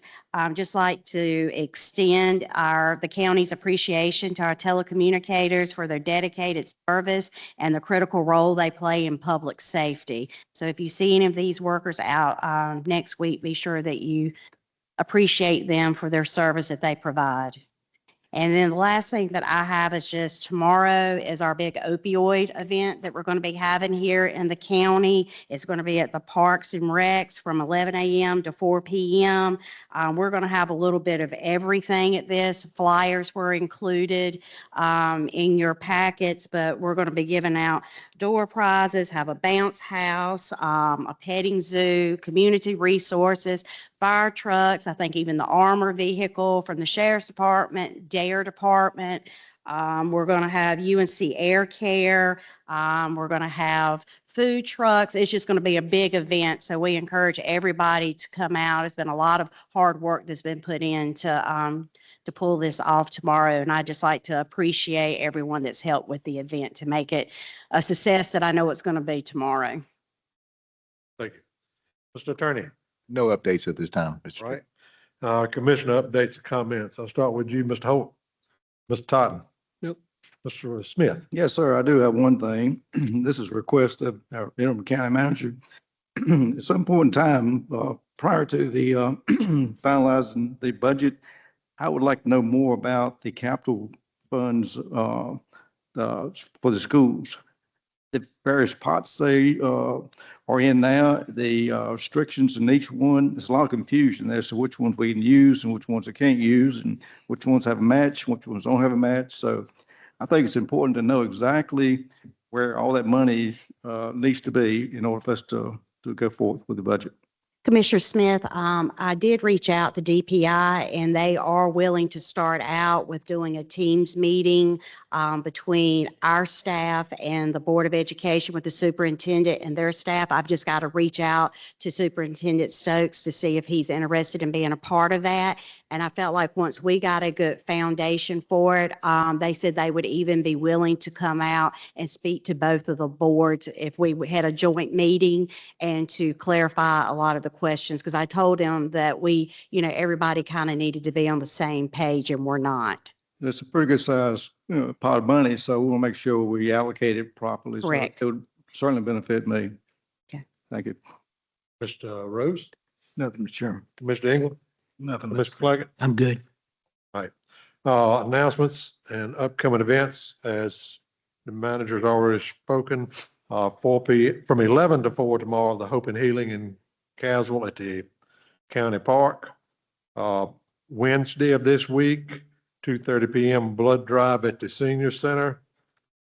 Just like to extend the county's appreciation to our telecommunicators for their dedicated service and the critical role they play in public safety. So if you see any of these workers out next week, be sure that you appreciate them for their service that they provide. And then the last thing that I have is just tomorrow is our big opioid event that we're going to be having here in the county. It's going to be at the Parks and Recs from 11 a.m. to 4 p.m. We're going to have a little bit of everything at this. Flyers were included in your packets, but we're going to be giving out door prizes, have a bounce house, a petting zoo, community resources, fire trucks, I think even the armor vehicle from the sheriff's department, DARE department. We're going to have UNC Air Care. We're going to have food trucks. It's just going to be a big event. So we encourage everybody to come out. It's been a lot of hard work that's been put in to pull this off tomorrow. And I'd just like to appreciate everyone that's helped with the event to make it a success that I know it's going to be tomorrow. Thank you. Mr. Attorney. No updates at this time, Mr. Chair. Right. Commissioner updates and comments. I'll start with you, Mr. Holt. Mr. Totten. Yep. Mr. Smith. Yes, sir. I do have one thing. This is a request of our interim county manager. At some point in time, prior to the finalizing the budget, I would like to know more about the capital funds for the schools. The various pots they are in now, the restrictions in each one, there's a lot of confusion as to which ones we can use and which ones I can't use, and which ones have a match, which ones don't have a match. So I think it's important to know exactly where all that money needs to be in order for us to go forth with the budget. Commissioner Smith, I did reach out to DPI, and they are willing to start out with doing a Teams meeting between our staff and the Board of Education with the superintendent and their staff. I've just got to reach out to Superintendent Stokes to see if he's interested in being a part of that. And I felt like once we got a good foundation for it, they said they would even be willing to come out and speak to both of the boards if we had a joint meeting, and to clarify a lot of the questions, because I told them that we, everybody kind of needed to be on the same page, and we're not. It's a pretty good size pot of money, so we want to make sure we allocate it properly. Correct. So it would certainly benefit me. Okay. Thank you. Mr. Rose. Nothing, Mr. Chairman. Mr. England. Nothing. Mr. Plunkett. I'm good. Announcements and upcoming events, as the manager's already spoken, 4 p.m. from 11 to 4 tomorrow, the Hope and Healing in Caswell at the County Park. Wednesday of this week, 2:30 p.m. blood drive at the Senior Center.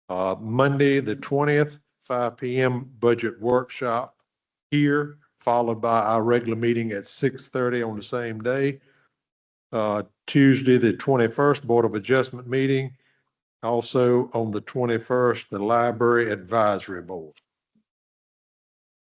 Monday, the 20th, 5 p.m. budget workshop here, followed by our regular meeting at 6:30 on the same day. Tuesday, the 21st, Board of Adjustment meeting. Also on the 21st, the Library Advisory Board.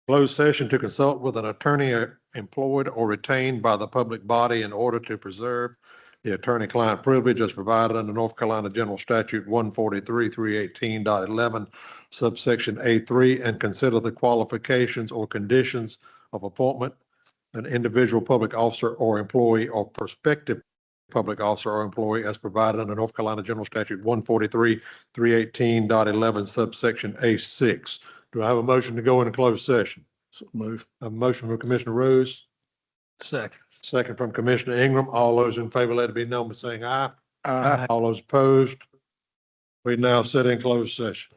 Closed session to consult with an attorney employed or retained by the public body in order to preserve the attorney-client privilege as provided under North Carolina General Statute 143-318.11, subsection A3, and consider the qualifications or conditions of appointment an individual public officer or employee or prospective public officer or employee as provided under North Carolina General Statute 143-318.11, subsection A6. Do I have a motion to go into closed session? So move. A motion from Commissioner Rose, Second. second from Commissioner Ingram. All those in favor, let it be known by saying aye. Aye. All those opposed. We now sit in closed session.